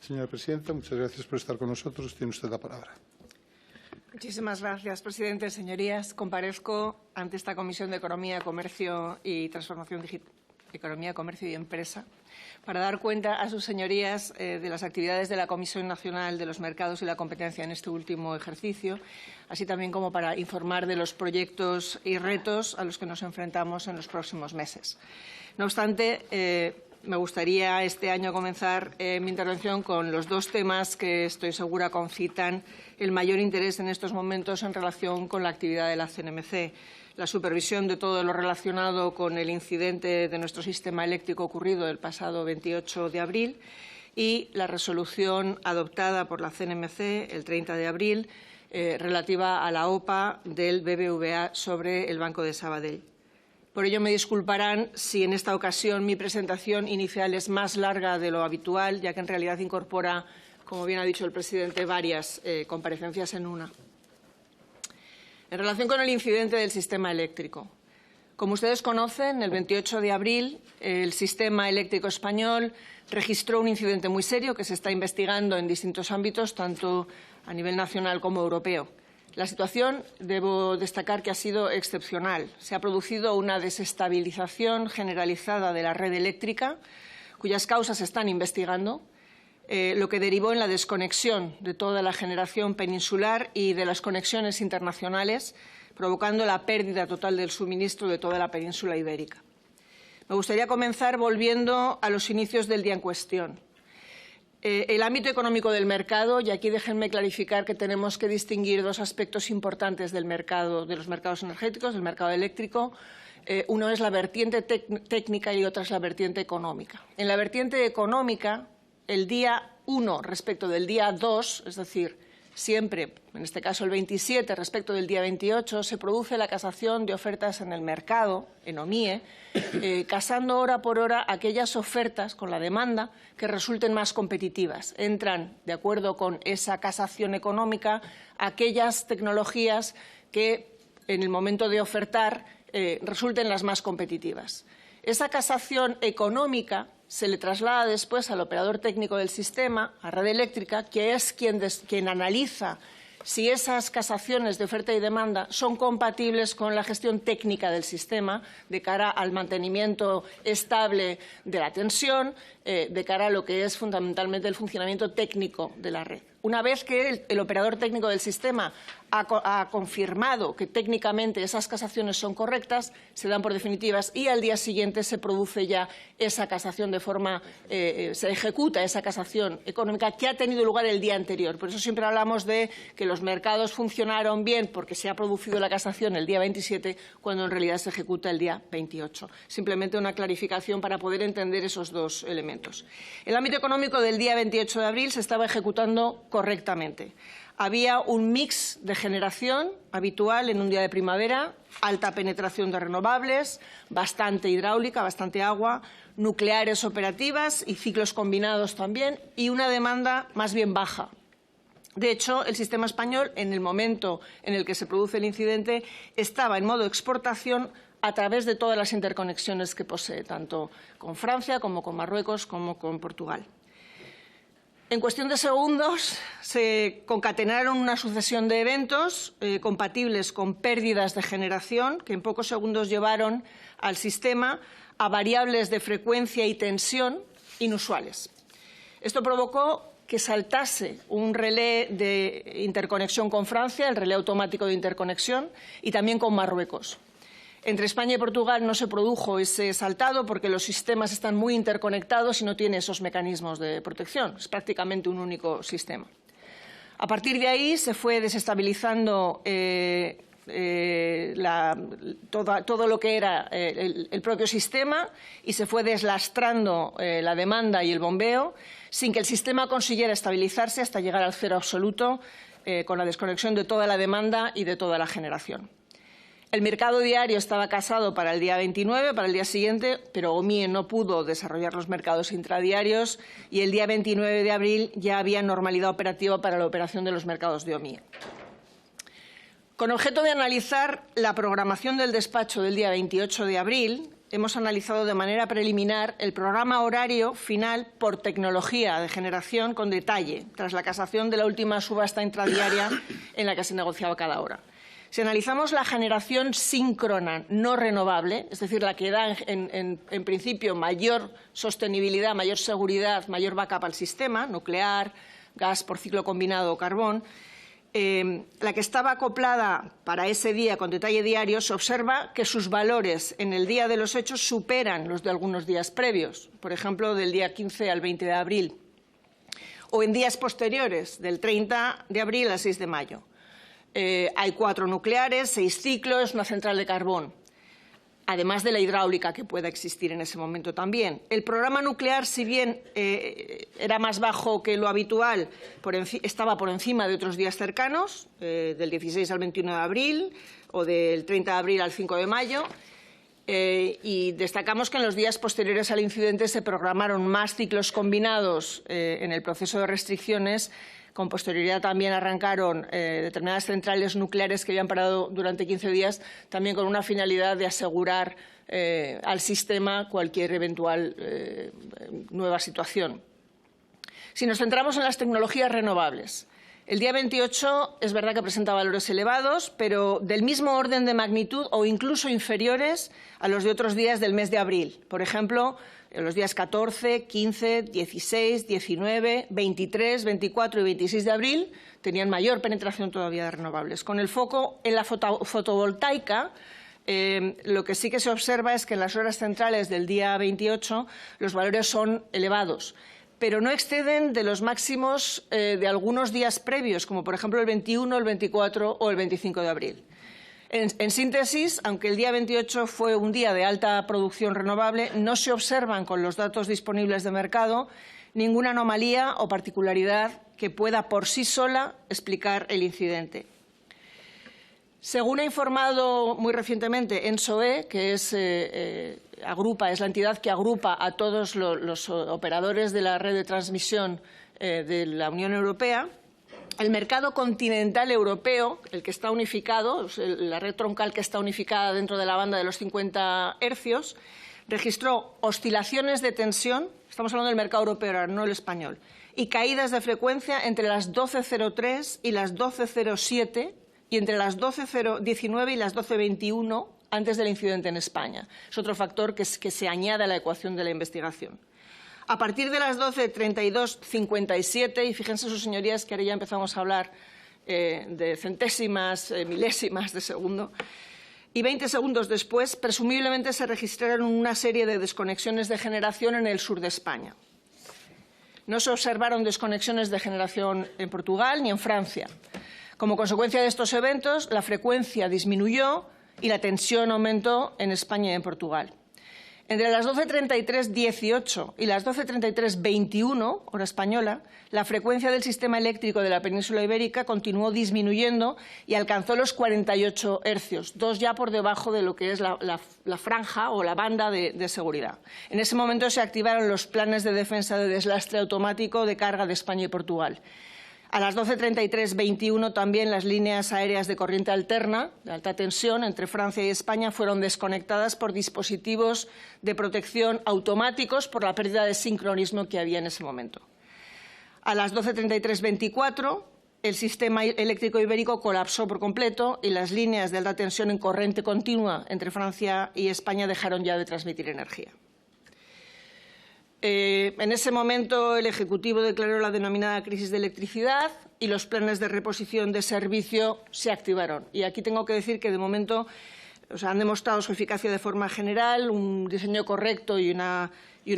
Señora presidenta, muchas gracias por estar con nosotros. Tiene usted la palabra. Muchísimas gracias, presidente. Señorías, comparezco ante esta Comisión de Economía, Comercio y Transformación Digital, Economía, Comercio y Empresa, para dar cuenta a sus señorías de las actividades de la Comisión Nacional de los Mercados y la Competencia en este último ejercicio, así también como para informar de los proyectos y retos a los que nos enfrentamos en los próximos meses. No obstante, me gustaría este año comenzar mi intervención con los dos temas que estoy segura concitan el mayor interés en estos momentos en relación con la actividad de la CNMC. La supervisión de todo lo relacionado con el incidente de nuestro sistema eléctrico ocurrido el pasado 28 de abril y la resolución adoptada por la CNMC el 30 de abril relativa a la OPA del BBVA sobre el Banco de Sabadell. Por ello, me disculparán si en esta ocasión mi presentación inicial es más larga de lo habitual, ya que en realidad incorpora, como bien ha dicho el presidente, varias comparecencias en una. En relación con el incidente del sistema eléctrico, como ustedes conocen, el 28 de abril el sistema eléctrico español registró un incidente muy serio que se está investigando en distintos ámbitos, tanto a nivel nacional como europeo. La situación, debo destacar que ha sido excepcional. Se ha producido una desestabilización generalizada de la red eléctrica, cuyas causas se están investigando, lo que derivó en la desconexión de toda la generación peninsular y de las conexiones internacionales, provocando la pérdida total del suministro de toda la península ibérica. Me gustaría comenzar volviendo a los inicios del día en cuestión. El ámbito económico del mercado, y aquí déjenme clarificar que tenemos que distinguir dos aspectos importantes del mercado, de los mercados energéticos, del mercado eléctrico. Uno es la vertiente técnica y otra es la vertiente económica. En la vertiente económica, el día 1 respecto del día 2, es decir, siempre, en este caso el 27 respecto del día 28, se produce la casación de ofertas en el mercado, en OMIE, casando hora por hora aquellas ofertas con la demanda que resulten más competitivas. Entran, de acuerdo con esa casación económica, aquellas tecnologías que en el momento de ofertar resulten las más competitivas. Esa casación económica se le traslada después al operador técnico del sistema, a Red Eléctrica, que es quien analiza si esas casaciones de oferta y demanda son compatibles con la gestión técnica del sistema de cara al mantenimiento estable de la tensión, de cara a lo que es fundamentalmente el funcionamiento técnico de la red. Una vez que el operador técnico del sistema ha confirmado que técnicamente esas casaciones son correctas, se dan por definitivas y al día siguiente se produce ya esa casación de forma, se ejecuta esa casación económica que ha tenido lugar el día anterior. Por eso siempre hablamos de que los mercados funcionaron bien porque se ha producido la casación el día 27, cuando en realidad se ejecuta el día 28. Simplemente una clarificación para poder entender esos dos elementos. El ámbito económico del día 28 de abril se estaba ejecutando correctamente. Había un mix de generación habitual en un día de primavera, alta penetración de renovables, bastante hidráulica, bastante agua, nucleares operativas y ciclos combinados también, y una demanda más bien baja. De hecho, el sistema español, en el momento en el que se produce el incidente, estaba en modo exportación a través de todas las interconexiones que posee, tanto con Francia como con Marruecos como con Portugal. En cuestión de segundos se concatenaron una sucesión de eventos compatibles con pérdidas de generación que en pocos segundos llevaron al sistema a variables de frecuencia y tensión inusuales. Esto provocó que saltase un relé de interconexión con Francia, el relé automático de interconexión, y también con Marruecos. Entre España y Portugal no se produjo ese saltado porque los sistemas están muy interconectados y no tiene esos mecanismos de protección. Es prácticamente un único sistema. A partir de ahí se fue desestabilizando todo lo que era el propio sistema y se fue deslastrando la demanda y el bombeo sin que el sistema consiguiera estabilizarse hasta llegar al cero absoluto con la desconexión de toda la demanda y de toda la generación. El mercado diario estaba casado para el día 29, para el día siguiente, pero OMIE no pudo desarrollar los mercados intradiarios y el día 29 de abril ya había normalidad operativa para la operación de los mercados de OMIE. Con objeto de analizar la programación del despacho del día 28 de abril, hemos analizado de manera preliminar el programa horario final por tecnología de generación con detalle, tras la casación de la última subasta intradiaria en la que se negociaba cada hora. Si analizamos la generación síncrona no renovable, es decir, la que da en principio mayor sostenibilidad, mayor seguridad, mayor backup al sistema, nuclear, gas por ciclo combinado o carbón, la que estaba acoplada para ese día con detalle diario, se observa que sus valores en el día de los hechos superan los de algunos días previos, por ejemplo, del día 15 al 20 de abril, o en días posteriores, del 30 de abril al 6 de mayo. Hay 4 nucleares, 6 ciclos, una central de carbón, además de la hidráulica que pueda existir en ese momento también. El programa nuclear, si bien era más bajo que lo habitual, estaba por encima de otros días cercanos, del 16 al 21 de abril o del 30 de abril al 5 de mayo, y destacamos que en los días posteriores al incidente se programaron más ciclos combinados en el proceso de restricciones. Con posterioridad también arrancaron determinadas centrales nucleares que habían parado durante 15 días, también con una finalidad de asegurar al sistema cualquier eventual nueva situación. Si nos centramos en las tecnologías renovables, el día 28 es verdad que presenta valores elevados, pero del mismo orden de magnitud o incluso inferiores a los de otros días del mes de abril. Por ejemplo, en los días 14, 15, 16, 19, 23, 24 y 26 de abril tenían mayor penetración todavía de renovables. Con el foco en la fotovoltaica, lo que sí que se observa es que en las horas centrales del día 28 los valores son elevados, pero no exceden de los máximos de algunos días previos, como por ejemplo el 21, el 24 o el 25 de abril. En síntesis, aunque el día 28 fue un día de alta producción renovable, no se observan con los datos disponibles de mercado ninguna anomalía o particularidad que pueda por sí sola explicar el incidente. Según ha informado muy recientemente ENSOE, que es la entidad que agrupa a todos los operadores de la red de transmisión de la Unión Europea, el mercado continental europeo, el que está unificado, la red troncal que está unificada dentro de la banda de los 50 hercios, registró oscilaciones de tensión, estamos hablando del mercado europeo, no el español, y caídas de frecuencia entre las 12.03 y las 12.07 y entre las 12.19 y las 12.21 antes del incidente en España. Es otro factor que se añade a la ecuación de la investigación. A partir de las 12:32:57, y fíjense sus señorías que ahora ya empezamos a hablar de centésimas, milésimas de segundo, y 20 segundos después, presumiblemente se registraron una serie de desconexiones de generación en el sur de España. No se observaron desconexiones de generación en Portugal ni en Francia. Como consecuencia de estos eventos, la frecuencia disminuyó y la tensión aumentó en España y en Portugal. Entre las 12:33:18 y las 12:33:21, hora española, la frecuencia del sistema eléctrico de la península ibérica continuó disminuyendo y alcanzó los 48 hercios, 2 ya por debajo de lo que es la franja o la banda de seguridad. En ese momento se activaron los planes de defensa de deslastre automático de carga de España y Portugal. A las 12:33:21 también las líneas aéreas de corriente alterna, de alta tensión, entre Francia y España fueron desconectadas por dispositivos de protección automáticos por la pérdida de sincronismo que había en ese momento. A las 12:33:24 el sistema eléctrico ibérico colapsó por completo y las líneas de alta tensión en corriente continua entre Francia y España dejaron ya de transmitir energía. En ese momento el Ejecutivo declaró la denominada crisis de electricidad y los planes de reposición de servicio se activaron. Y aquí tengo que decir que de momento han demostrado su eficacia de forma general, un diseño correcto y una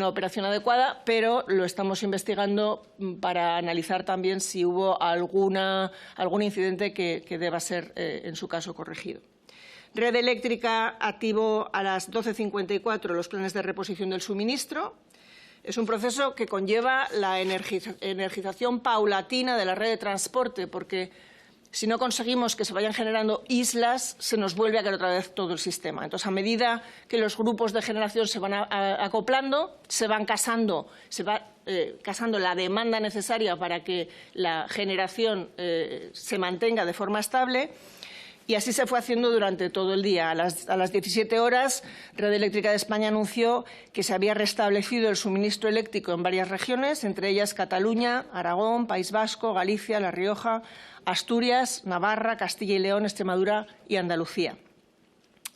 operación adecuada, pero lo estamos investigando para analizar también si hubo algún incidente que deba ser, en su caso, corregido. Red Eléctrica activó a las 12:54 los planes de reposición del suministro. Es un proceso que conlleva la energización paulatina de la red de transporte, porque si no conseguimos que se vayan generando islas, se nos vuelve a caer otra vez todo el sistema. Entonces, a medida que los grupos de generación se van acoplando, se va casando la demanda necesaria para que la generación se mantenga de forma estable. Y así se fue haciendo durante todo el día. A las 17 horas, Red Eléctrica de España anunció que se había restablecido el suministro eléctrico en varias regiones, entre ellas Cataluña, Aragón, País Vasco, Galicia, La Rioja, Asturias, Navarra, Castilla y León, Extremadura y Andalucía.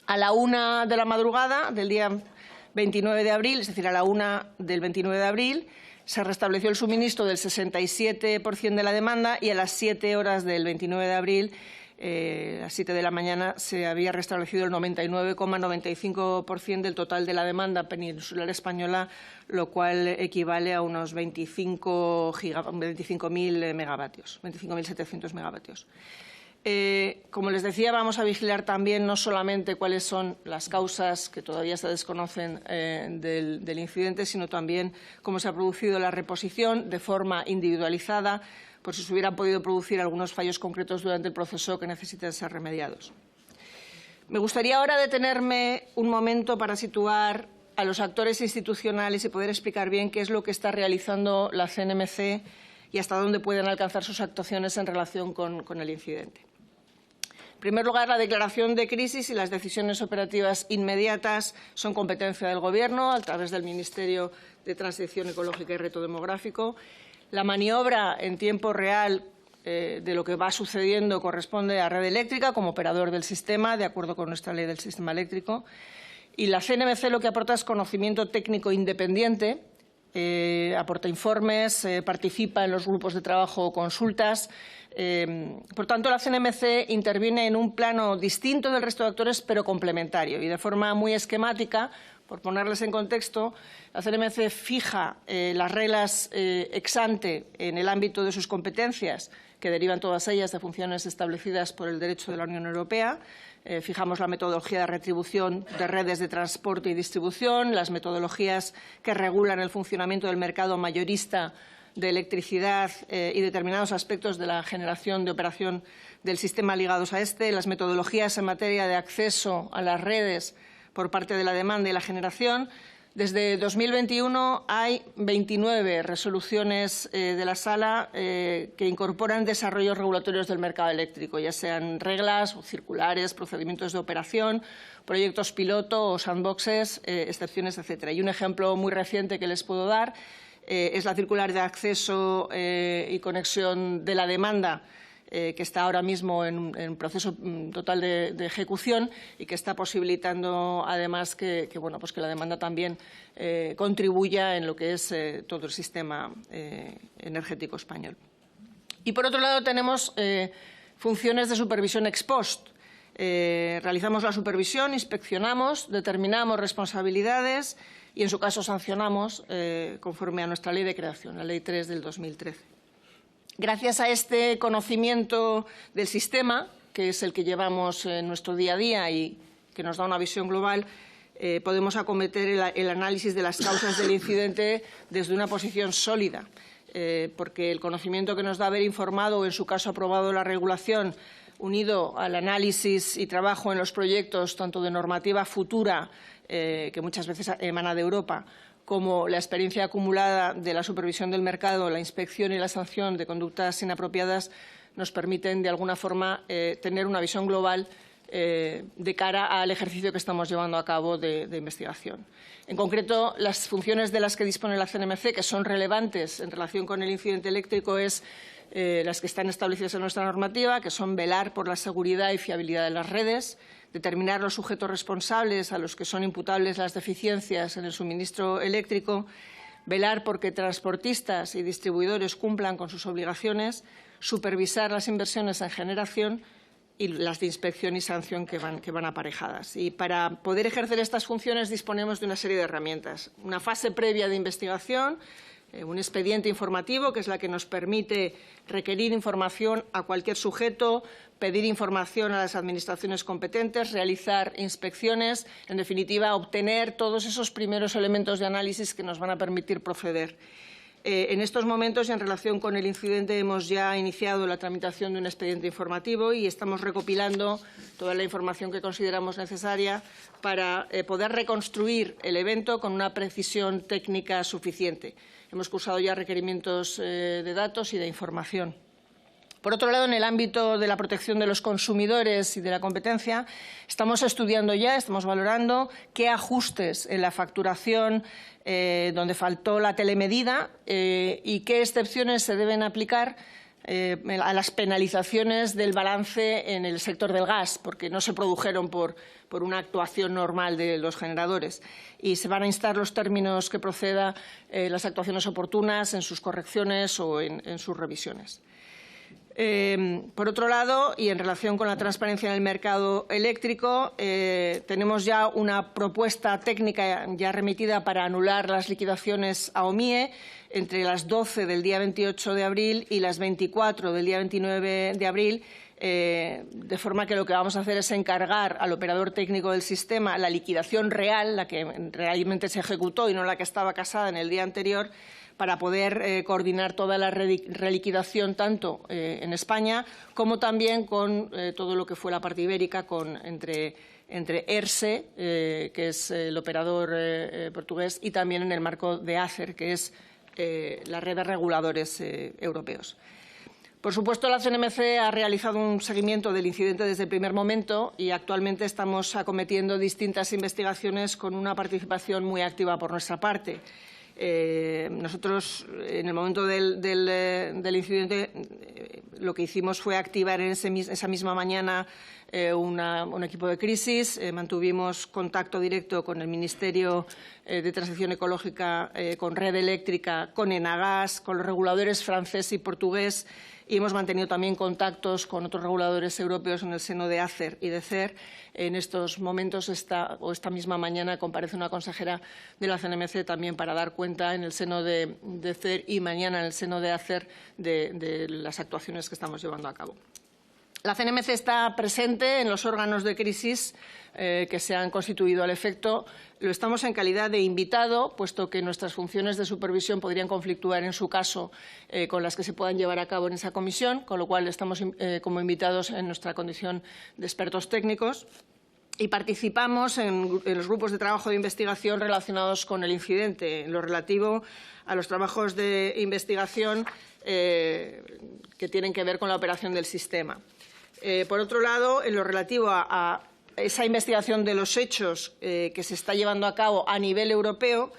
A la 1 de la madrugada del día 29 de abril, es decir, a la 1 del 29 de abril, se restableció el suministro del 67% de la demanda y a las 7 horas del 29 de abril, a las 7 de la mañana, se había restablecido el 99,95% del total de la demanda peninsular española, lo cual equivale a unos 25.000 megavatios, 25.700 megavatios. Como les decía, vamos a vigilar también no solamente cuáles son las causas que todavía se desconocen del incidente, sino también cómo se ha producido la reposición de forma individualizada, por si se hubieran podido producir algunos fallos concretos durante el proceso que necesiten ser remediados. Me gustaría ahora detenerme un momento para situar a los actores institucionales y poder explicar bien qué es lo que está realizando la CNMC y hasta dónde pueden alcanzar sus actuaciones en relación con el incidente. En primer lugar, la declaración de crisis y las decisiones operativas inmediatas son competencia del Gobierno a través del Ministerio de Transición Ecológica y Reto Demográfico. La maniobra en tiempo real de lo que va sucediendo corresponde a Red Eléctrica como operador del sistema, de acuerdo con nuestra ley del sistema eléctrico. Y la CNMC lo que aporta es conocimiento técnico independiente, aporta informes, participa en los grupos de trabajo o consultas. Por tanto, la CNMC interviene en un plano distinto del resto de actores, pero complementario y de forma muy esquemática. Por ponerles en contexto, la CNMC fija las reglas ex ante en el ámbito de sus competencias, que derivan todas ellas de funciones establecidas por el derecho de la Unión Europea. Fijamos la metodología de retribución de redes de transporte y distribución, las metodologías que regulan el funcionamiento del mercado mayorista de electricidad y determinados aspectos de la generación de operación del sistema ligados a este, las metodologías en materia de acceso a las redes por parte de la demanda y la generación. Desde 2021 hay 29 resoluciones de la Sala que incorporan desarrollos regulatorios del mercado eléctrico, ya sean reglas o circulares, procedimientos de operación, proyectos piloto o sandboxes, excepciones, etc. Y un ejemplo muy reciente que les puedo dar es la circular de acceso y conexión de la demanda, que está ahora mismo en proceso total de ejecución y que está posibilitando, además, que la demanda también contribuya en lo que es todo el sistema energético español. Y, por otro lado, tenemos funciones de supervisión ex post. Realizamos la supervisión, inspeccionamos, determinamos responsabilidades y, en su caso, sancionamos conforme a nuestra ley de creación, la Ley 3 del 2013. Gracias a este conocimiento del sistema, que es el que llevamos en nuestro día a día y que nos da una visión global, podemos acometer el análisis de las causas del incidente desde una posición sólida, porque el conocimiento que nos da haber informado o, en su caso, aprobado la regulación, unido al análisis y trabajo en los proyectos tanto de normativa futura, que muchas veces emana de Europa, como la experiencia acumulada de la supervisión del mercado, la inspección y la sanción de conductas inapropiadas, nos permiten, de alguna forma, tener una visión global de cara al ejercicio que estamos llevando a cabo de investigación. En concreto, las funciones de las que dispone la CNMC, que son relevantes en relación con el incidente eléctrico, es las que están establecidas en nuestra normativa, que son velar por la seguridad y fiabilidad de las redes, determinar los sujetos responsables a los que son imputables las deficiencias en el suministro eléctrico, velar por que transportistas y distribuidores cumplan con sus obligaciones, supervisar las inversiones en generación y las de inspección y sanción que van aparejadas. Y para poder ejercer estas funciones disponemos de una serie de herramientas. Una fase previa de investigación, un expediente informativo, que es la que nos permite requerir información a cualquier sujeto, pedir información a las administraciones competentes, realizar inspecciones, en definitiva, obtener todos esos primeros elementos de análisis que nos van a permitir proceder. En estos momentos, y en relación con el incidente, hemos ya iniciado la tramitación de un expediente informativo y estamos recopilando toda la información que consideramos necesaria para poder reconstruir el evento con una precisión técnica suficiente. Hemos cursado ya requerimientos de datos y de información. Por otro lado, en el ámbito de la protección de los consumidores y de la competencia, estamos estudiando ya, estamos valorando qué ajustes en la facturación donde faltó la telemedida y qué excepciones se deben aplicar a las penalizaciones del balance en el sector del gas, porque no se produjeron por una actuación normal de los generadores. Y se van a instar los términos que proceda las actuaciones oportunas en sus correcciones o en sus revisiones. Por otro lado, y en relación con la transparencia en el mercado eléctrico, tenemos ya una propuesta técnica ya remitida para anular las liquidaciones a OMIE entre las 12 del día 28 de abril y las 24 del día 29 de abril, de forma que lo que vamos a hacer es encargar al operador técnico del sistema la liquidación real, la que realmente se ejecutó y no la que estaba casada en el día anterior, para poder coordinar toda la reliquidación tanto en España como también con todo lo que fue la parte ibérica entre ERSE, que es el operador portugués, y también en el marco de ACER, que es la red de reguladores europeos. Por supuesto, la CNMC ha realizado un seguimiento del incidente desde el primer momento y actualmente estamos acometiendo distintas investigaciones con una participación muy activa por nuestra parte. Nosotros, en el momento del incidente, lo que hicimos fue activar en esa misma mañana un equipo de crisis. Mantuvimos contacto directo con el Ministerio de Transición Ecológica, con Red Eléctrica, con Enagas, con los reguladores francés y portugués, y hemos mantenido también contactos con otros reguladores europeos en el seno de ACER y de CER. En estos momentos, esta misma mañana, comparece una consejera de la CNMC también para dar cuenta en el seno de CER y mañana en el seno de ACER de las actuaciones que estamos llevando a cabo. La CNMC está presente en los órganos de crisis que se han constituido al efecto. Lo estamos en calidad de invitado, puesto que nuestras funciones de supervisión podrían conflictuar, en su caso, con las que se puedan llevar a cabo en esa comisión, con lo cual estamos como invitados en nuestra condición de expertos técnicos. Y participamos en los grupos de trabajo de investigación relacionados con el incidente, en lo relativo a los trabajos de investigación que tienen que ver con la operación del sistema. Por otro lado, en lo relativo a esa investigación de los hechos que se está llevando a cabo a nivel europeo,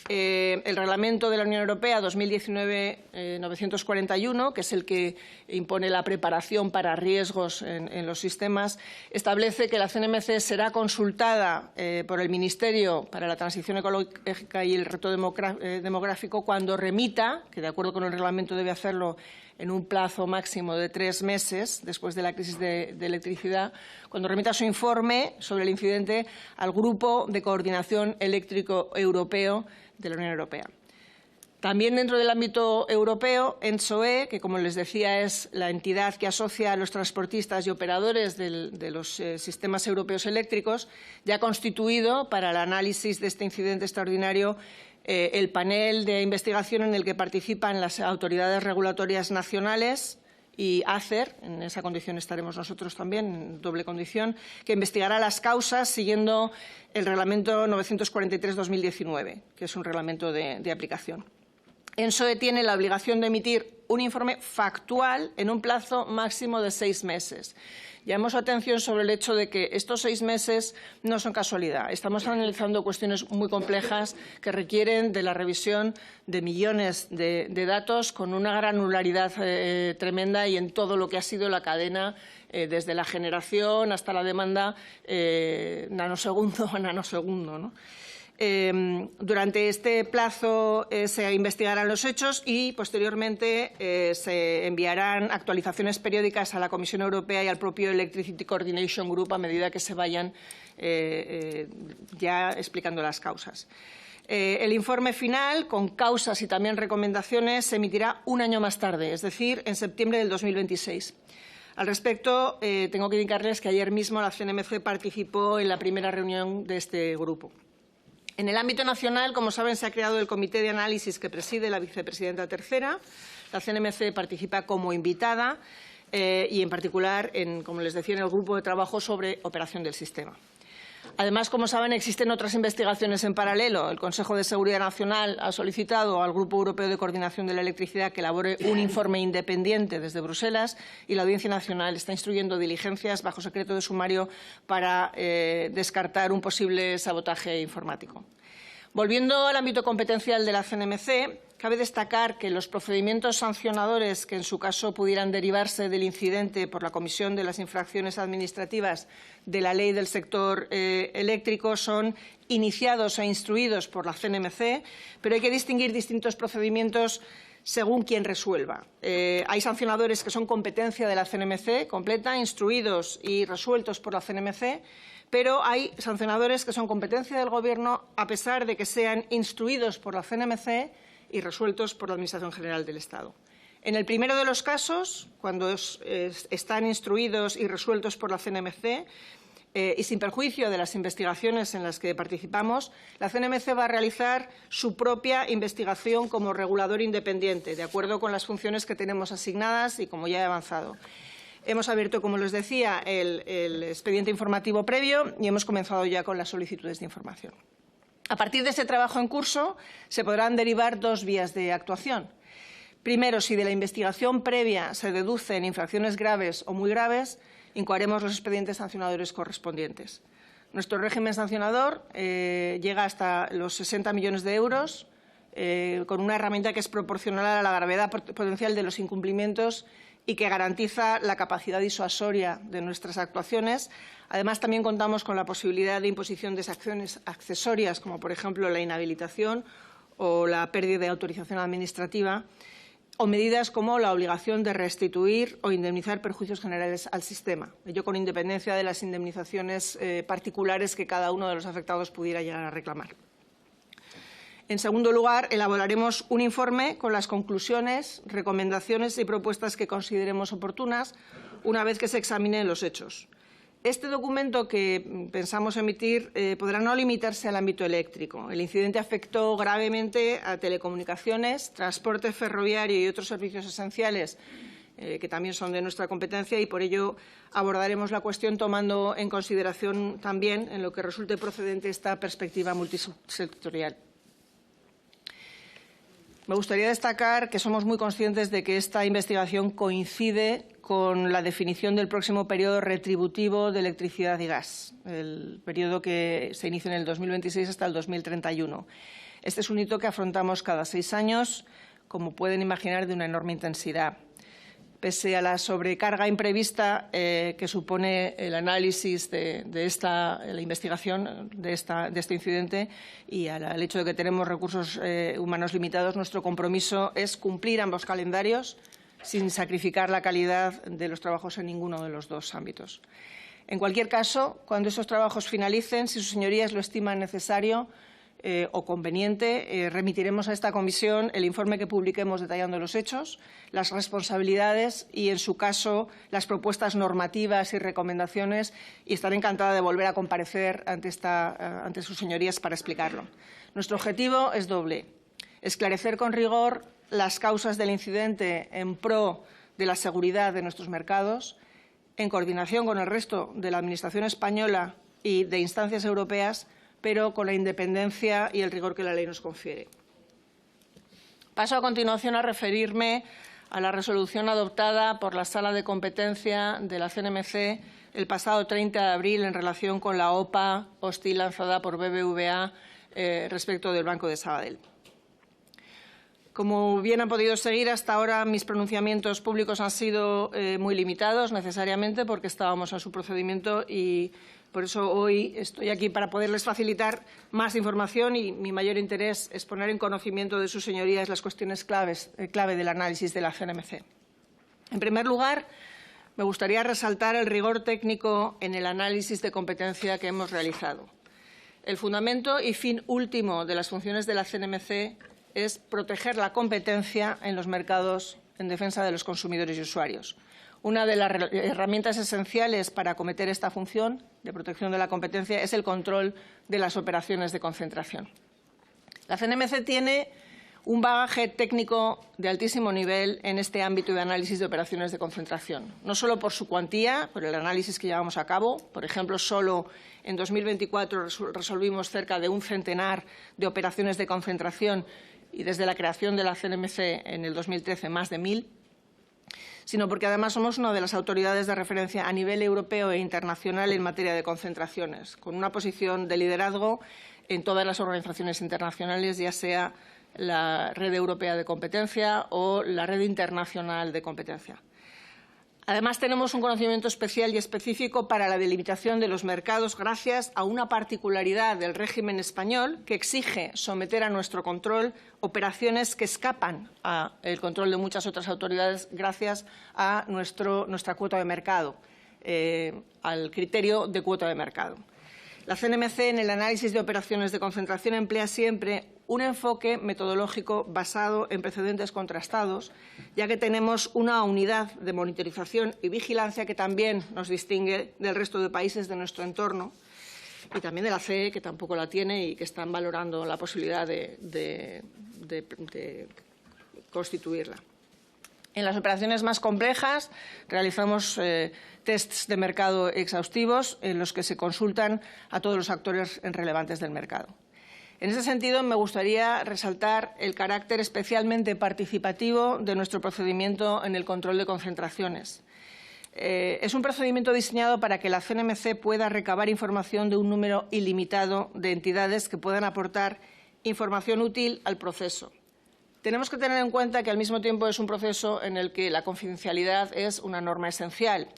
el Reglamento de la Unión Europea 2019-941, que es el que impone la preparación para riesgos en los sistemas, establece que la CNMC será consultada por el Ministerio para la Transición Ecológica y el Reto Demográfico cuando remita, que de acuerdo con el reglamento debe hacerlo en un plazo máximo de 3 meses después de la crisis de electricidad, cuando remita su informe sobre el incidente al Grupo de Coordinación Eléctrico Europeo de la Unión Europea. También dentro del ámbito europeo, ENTSO-E, que como les decía es la entidad que asocia a los transportistas y operadores de los sistemas europeos eléctricos, ya ha constituido para el análisis de este incidente extraordinario el panel de investigación en el que participan las autoridades regulatorias nacionales y ACER, en esa condición estaremos nosotros también, en doble condición, que investigará las causas siguiendo el Reglamento 943-2019, que es un reglamento de aplicación. ENTSO-E tiene la obligación de emitir un informe factual en un plazo máximo de 6 meses. Llamamos atención sobre el hecho de que estos 6 meses no son casualidad. Estamos analizando cuestiones muy complejas que requieren de la revisión de millones de datos con una granularidad tremenda y en todo lo que ha sido la cadena desde la generación hasta la demanda nanosegundo a nanosegundo, ¿no? Durante este plazo se investigarán los hechos y, posteriormente, se enviarán actualizaciones periódicas a la Comisión Europea y al propio Electricity Coordination Group a medida que se vayan ya explicando las causas. El informe final, con causas y también recomendaciones, se emitirá un año más tarde, es decir, en septiembre del 2026. Al respecto, tengo que indicarles que ayer mismo la CNMC participó en la primera reunión de este grupo. En el ámbito nacional, como saben, se ha creado el comité de análisis que preside la vicepresidenta tercera. La CNMC participa como invitada y, en particular, como les decía, en el grupo de trabajo sobre operación del sistema. Además, como saben, existen otras investigaciones en paralelo. El Consejo de Seguridad Nacional ha solicitado al Grupo Europeo de Coordinación de la Electricidad que elabore un informe independiente desde Bruselas y la Audiencia Nacional está instruyendo diligencias bajo secreto de sumario para descartar un posible sabotaje informático. Volviendo al ámbito competencial de la CNMC, cabe destacar que los procedimientos sancionadores que en su caso pudieran derivarse del incidente por la comisión de las infracciones administrativas de la ley del sector eléctrico son iniciados e instruidos por la CNMC, pero hay que distinguir distintos procedimientos según quien resuelva. Hay sancionadores que son competencia de la CNMC completa, instruidos y resueltos por la CNMC, pero hay sancionadores que son competencia del Gobierno a pesar de que sean instruidos por la CNMC y resueltos por la Administración General del Estado. En el primero de los casos, cuando están instruidos y resueltos por la CNMC, y sin perjuicio de las investigaciones en las que participamos, la CNMC va a realizar su propia investigación como regulador independiente, de acuerdo con las funciones que tenemos asignadas y como ya he avanzado. Hemos abierto, como les decía, el expediente informativo previo y hemos comenzado ya con las solicitudes de información. A partir de este trabajo en curso, se podrán derivar dos vías de actuación. Primero, si de la investigación previa se deducen infracciones graves o muy graves, incoaremos los expedientes sancionadores correspondientes. Nuestro régimen sancionador llega hasta los 60 millones de euros, con una herramienta que es proporcional a la gravedad potencial de los incumplimientos y que garantiza la capacidad disuasoria de nuestras actuaciones. Además, también contamos con la posibilidad de imposición de sanciones accesorias, como por ejemplo la inhabilitación o la pérdida de autorización administrativa, o medidas como la obligación de restituir o indemnizar perjuicios generales al sistema, ello con independencia de las indemnizaciones particulares que cada uno de los afectados pudiera llegar a reclamar. En segundo lugar, elaboraremos un informe con las conclusiones, recomendaciones y propuestas que consideremos oportunas una vez que se examinen los hechos. Este documento que pensamos emitir podrá no limitarse al ámbito eléctrico. El incidente afectó gravemente a telecomunicaciones, transporte ferroviario y otros servicios esenciales que también son de nuestra competencia y por ello abordaremos la cuestión tomando en consideración también, en lo que resulte procedente, esta perspectiva multisectorial. Me gustaría destacar que somos muy conscientes de que esta investigación coincide con la definición del próximo periodo retributivo de electricidad y gas, el periodo que se inicia en el 2026 hasta el 2031. Este es un hito que afrontamos cada 6 años, como pueden imaginar, de una enorme intensidad. Pese a la sobrecarga imprevista que supone el análisis de la investigación de este incidente y al hecho de que tenemos recursos humanos limitados, nuestro compromiso es cumplir ambos calendarios sin sacrificar la calidad de los trabajos en ninguno de los dos ámbitos. En cualquier caso, cuando esos trabajos finalicen, si sus señorías lo estiman necesario o conveniente, remitiremos a esta comisión el informe que publiquemos detallando los hechos, las responsabilidades y, en su caso, las propuestas normativas y recomendaciones, y estaré encantada de volver a comparecer ante sus señorías para explicarlo. Nuestro objetivo es doble: esclarecer con rigor las causas del incidente en pro de la seguridad de nuestros mercados, en coordinación con el resto de la Administración española y de instancias europeas, pero con la independencia y el rigor que la ley nos confiere. Paso a continuación a referirme a la resolución adoptada por la Sala de Competencia de la CNMC el pasado 30 de abril en relación con la OPA hostil lanzada por BBVA respecto del Banco de Sabadell. Como bien han podido seguir, hasta ahora mis pronunciamientos públicos han sido muy limitados, necesariamente, porque estábamos en su procedimiento y por eso hoy estoy aquí para poderles facilitar más información y mi mayor interés es poner en conocimiento de sus señorías las cuestiones clave del análisis de la CNMC. En primer lugar, me gustaría resaltar el rigor técnico en el análisis de competencia que hemos realizado. El fundamento y fin último de las funciones de la CNMC es proteger la competencia en los mercados en defensa de los consumidores y usuarios. Una de las herramientas esenciales para acometer esta función de protección de la competencia es el control de las operaciones de concentración. La CNMC tiene un bagaje técnico de altísimo nivel en este ámbito de análisis de operaciones de concentración. No solo por su cuantía, por el análisis que llevamos a cabo. Por ejemplo, solo en 2024 resolvimos cerca de un centenar de operaciones de concentración y desde la creación de la CNMC en el 2013 más de 1000, sino porque además somos una de las autoridades de referencia a nivel europeo e internacional en materia de concentraciones, con una posición de liderazgo en todas las organizaciones internacionales, ya sea la Red Europea de Competencia o la Red Internacional de Competencia. Además, tenemos un conocimiento especial y específico para la delimitación de los mercados gracias a una particularidad del régimen español que exige someter a nuestro control operaciones que escapan al control de muchas otras autoridades gracias a nuestra cuota de mercado, al criterio de cuota de mercado. La CNMC, en el análisis de operaciones de concentración, emplea siempre un enfoque metodológico basado en precedentes contrastados, ya que tenemos una unidad de monitorización y vigilancia que también nos distingue del resto de países de nuestro entorno y también de la CE, que tampoco la tiene y que están valorando la posibilidad de constituirla. En las operaciones más complejas realizamos tests de mercado exhaustivos en los que se consultan a todos los actores relevantes del mercado. En ese sentido, me gustaría resaltar el carácter especialmente participativo de nuestro procedimiento en el control de concentraciones. Es un procedimiento diseñado para que la CNMC pueda recabar información de un número ilimitado de entidades que puedan aportar información útil al proceso. Tenemos que tener en cuenta que al mismo tiempo es un proceso en el que la confidencialidad es una norma esencial.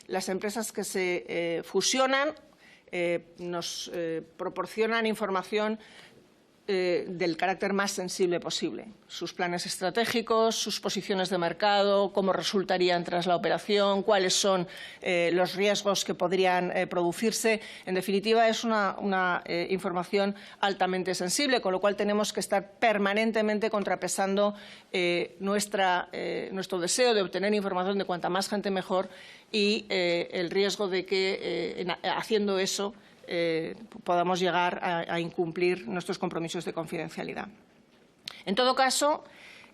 Las empresas que se fusionan nos proporcionan información del carácter más sensible posible. Sus planes estratégicos, sus posiciones de mercado, cómo resultarían tras la operación, cuáles son los riesgos que podrían producirse. En definitiva, es una información altamente sensible, con lo cual tenemos que estar permanentemente contrapesando nuestro deseo de obtener información de cuanta más gente mejor y el riesgo de que haciendo eso podamos llegar a incumplir nuestros compromisos de confidencialidad. En todo caso,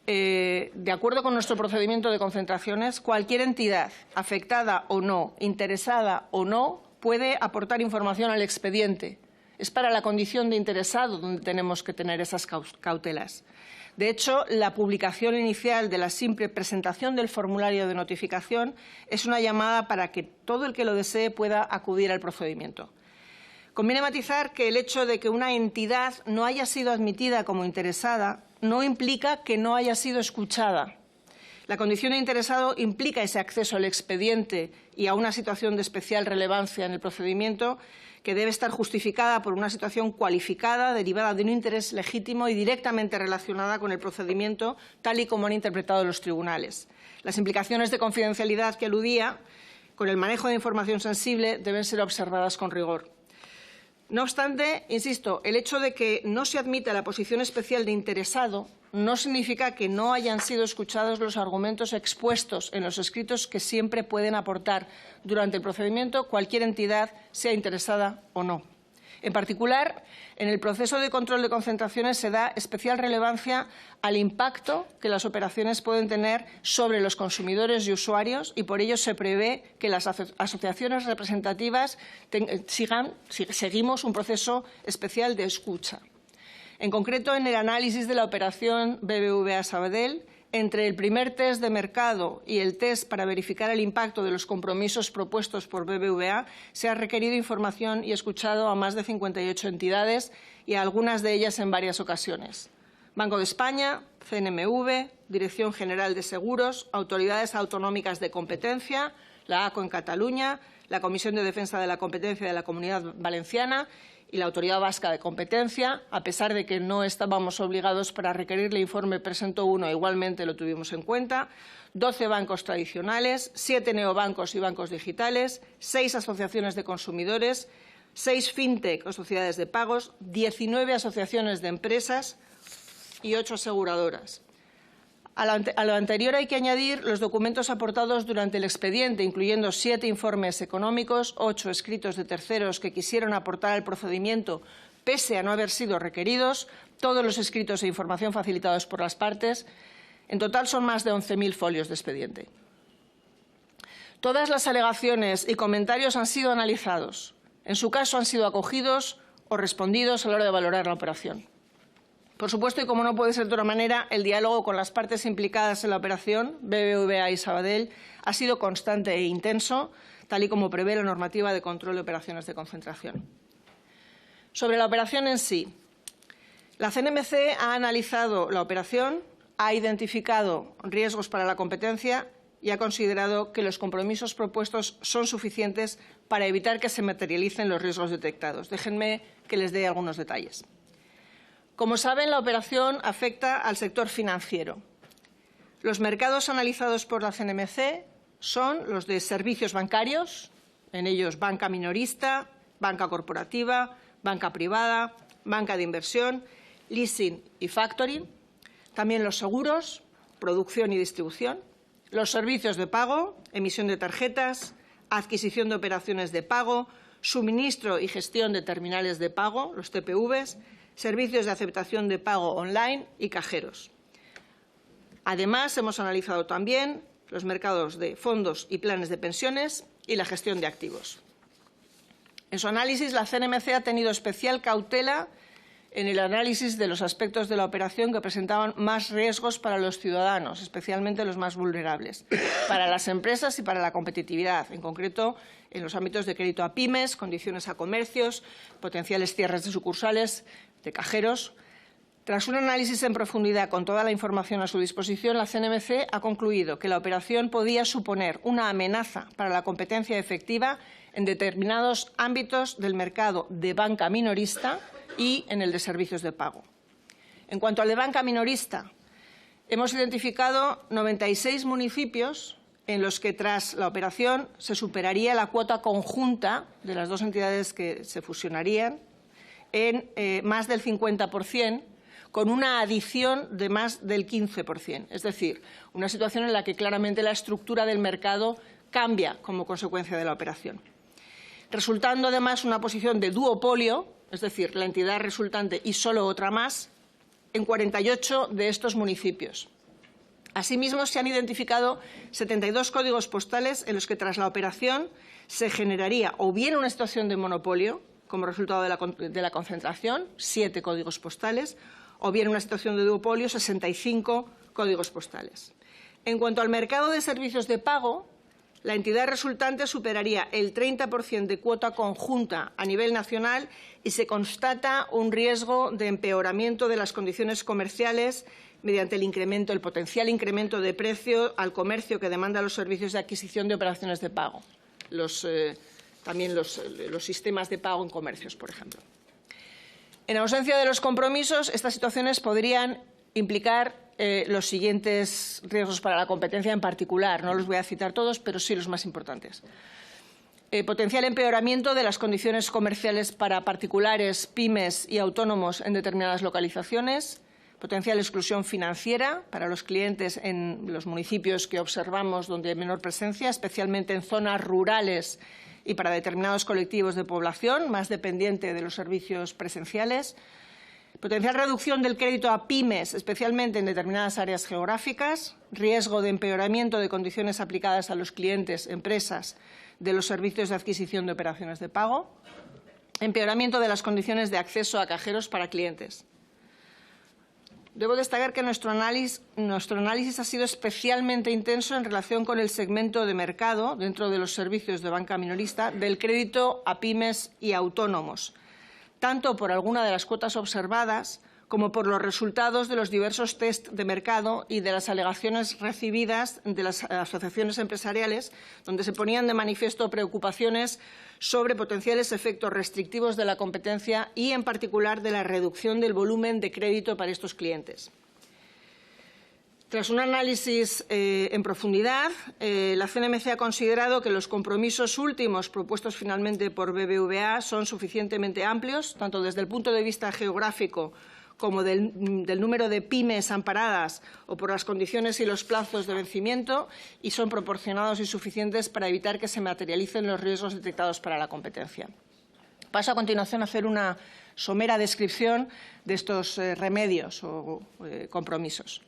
de acuerdo con nuestro procedimiento de concentraciones, cualquier entidad afectada o no, interesada o no, puede aportar información al expediente. Es para la condición de interesado donde tenemos que tener esas cautelas. De hecho, la publicación inicial de la simple presentación del formulario de notificación es una llamada para que todo el que lo desee pueda acudir al procedimiento. Conviene matizar que el hecho de que una entidad no haya sido admitida como interesada no implica que no haya sido escuchada. La condición de interesado implica ese acceso al expediente y a una situación de especial relevancia en el procedimiento que debe estar justificada por una situación cualificada derivada de un interés legítimo y directamente relacionada con el procedimiento, tal y como han interpretado los tribunales. Las implicaciones de confidencialidad que aludía, con el manejo de información sensible, deben ser observadas con rigor. No obstante, insisto, el hecho de que no se admita la posición especial de interesado no significa que no hayan sido escuchados los argumentos expuestos en los escritos que siempre pueden aportar durante el procedimiento cualquier entidad, sea interesada o no. En particular, en el proceso de control de concentraciones se da especial relevancia al impacto que las operaciones pueden tener sobre los consumidores y usuarios y por ello se prevé que las asociaciones representativas seguimos un proceso especial de escucha. En concreto, en el análisis de la operación BBVA Sabadell, entre el primer test de mercado y el test para verificar el impacto de los compromisos propuestos por BBVA, se ha requerido información y escuchado a más de 58 entidades y a algunas de ellas en varias ocasiones. Banco de España, CNMV, Dirección General de Seguros, autoridades autonómicas de competencia, la ACO en Cataluña, la Comisión de Defensa de la Competencia de la Comunidad Valenciana y la Autoridad Vasca de Competencia. A pesar de que no estábamos obligados para requerirle informe, presentó uno, igualmente lo tuvimos en cuenta. 12 bancos tradicionales, 7 neobancos y bancos digitales, 6 asociaciones de consumidores, 6 fintech o sociedades de pagos, 19 asociaciones de empresas y 8 aseguradoras. A lo anterior hay que añadir los documentos aportados durante el expediente, incluyendo 7 informes económicos, 8 escritos de terceros que quisieron aportar al procedimiento pese a no haber sido requeridos, todos los escritos e información facilitados por las partes. En total son más de 11.000 folios de expediente. Todas las alegaciones y comentarios han sido analizados. En su caso, han sido acogidos o respondidos a la hora de valorar la operación. Por supuesto, y como no puede ser de otra manera, el diálogo con las partes implicadas en la operación, BBVA y Sabadell, ha sido constante e intenso, tal y como prevé la normativa de control de operaciones de concentración. Sobre la operación en sí, la CNMC ha analizado la operación, ha identificado riesgos para la competencia y ha considerado que los compromisos propuestos son suficientes para evitar que se materialicen los riesgos detectados. Déjenme que les dé algunos detalles. Como saben, la operación afecta al sector financiero. Los mercados analizados por la CNMC son los de servicios bancarios, en ellos banca minorista, banca corporativa, banca privada, banca de inversión, leasing y factoring, también los seguros, producción y distribución, los servicios de pago, emisión de tarjetas, adquisición de operaciones de pago, suministro y gestión de terminales de pago, los TPVs, servicios de aceptación de pago online y cajeros. Además, hemos analizado también los mercados de fondos y planes de pensiones y la gestión de activos. En su análisis, la CNMC ha tenido especial cautela en el análisis de los aspectos de la operación que presentaban más riesgos para los ciudadanos, especialmente los más vulnerables, para las empresas y para la competitividad, en concreto en los ámbitos de crédito a pymes, condiciones a comercios, potenciales cierres de sucursales, de cajeros. Tras un análisis en profundidad con toda la información a su disposición, la CNMC ha concluido que la operación podía suponer una amenaza para la competencia efectiva en determinados ámbitos del mercado de banca minorista y en el de servicios de pago. En cuanto al de banca minorista, hemos identificado 96 municipios en los que, tras la operación, se superaría la cuota conjunta de las dos entidades que se fusionarían en más del 50%, con una adición de más del 15%. Es decir, una situación en la que claramente la estructura del mercado cambia como consecuencia de la operación. Resultando además una posición de duopolio, es decir, la entidad resultante y solo otra más, en 48 de estos municipios. Asimismo, se han identificado 72 códigos postales en los que, tras la operación, se generaría o bien una situación de monopolio, como resultado de la concentración, 7 códigos postales, o bien una situación de duopolio, 65 códigos postales. En cuanto al mercado de servicios de pago, la entidad resultante superaría el 30% de cuota conjunta a nivel nacional y se constata un riesgo de empeoramiento de las condiciones comerciales mediante el potencial incremento de precio al comercio que demanda los servicios de adquisición de operaciones de pago, también los sistemas de pago en comercios, por ejemplo. En ausencia de los compromisos, estas situaciones podrían implicar los siguientes riesgos para la competencia en particular. No los voy a citar todos, pero sí los más importantes. Potencial empeoramiento de las condiciones comerciales para particulares, pymes y autónomos en determinadas localizaciones. Potencial exclusión financiera para los clientes en los municipios que observamos donde hay menor presencia, especialmente en zonas rurales y para determinados colectivos de población, más dependiente de los servicios presenciales. Potencial reducción del crédito a pymes, especialmente en determinadas áreas geográficas. Riesgo de empeoramiento de condiciones aplicadas a los clientes, empresas, de los servicios de adquisición de operaciones de pago. Empeoramiento de las condiciones de acceso a cajeros para clientes. Debo destacar que nuestro análisis ha sido especialmente intenso en relación con el segmento de mercado, dentro de los servicios de banca minorista, del crédito a pymes y autónomos, tanto por alguna de las cuotas observadas como por los resultados de los diversos test de mercado y de las alegaciones recibidas de las asociaciones empresariales, donde se ponían de manifiesto preocupaciones sobre potenciales efectos restrictivos de la competencia y, en particular, de la reducción del volumen de crédito para estos clientes. Tras un análisis en profundidad, la CNMC ha considerado que los compromisos últimos propuestos finalmente por BBVA son suficientemente amplios, tanto desde el punto de vista geográfico como del número de pymes amparadas o por las condiciones y los plazos de vencimiento, y son proporcionados y suficientes para evitar que se materialicen los riesgos detectados para la competencia. Paso a continuación a hacer una somera descripción de estos remedios o compromisos.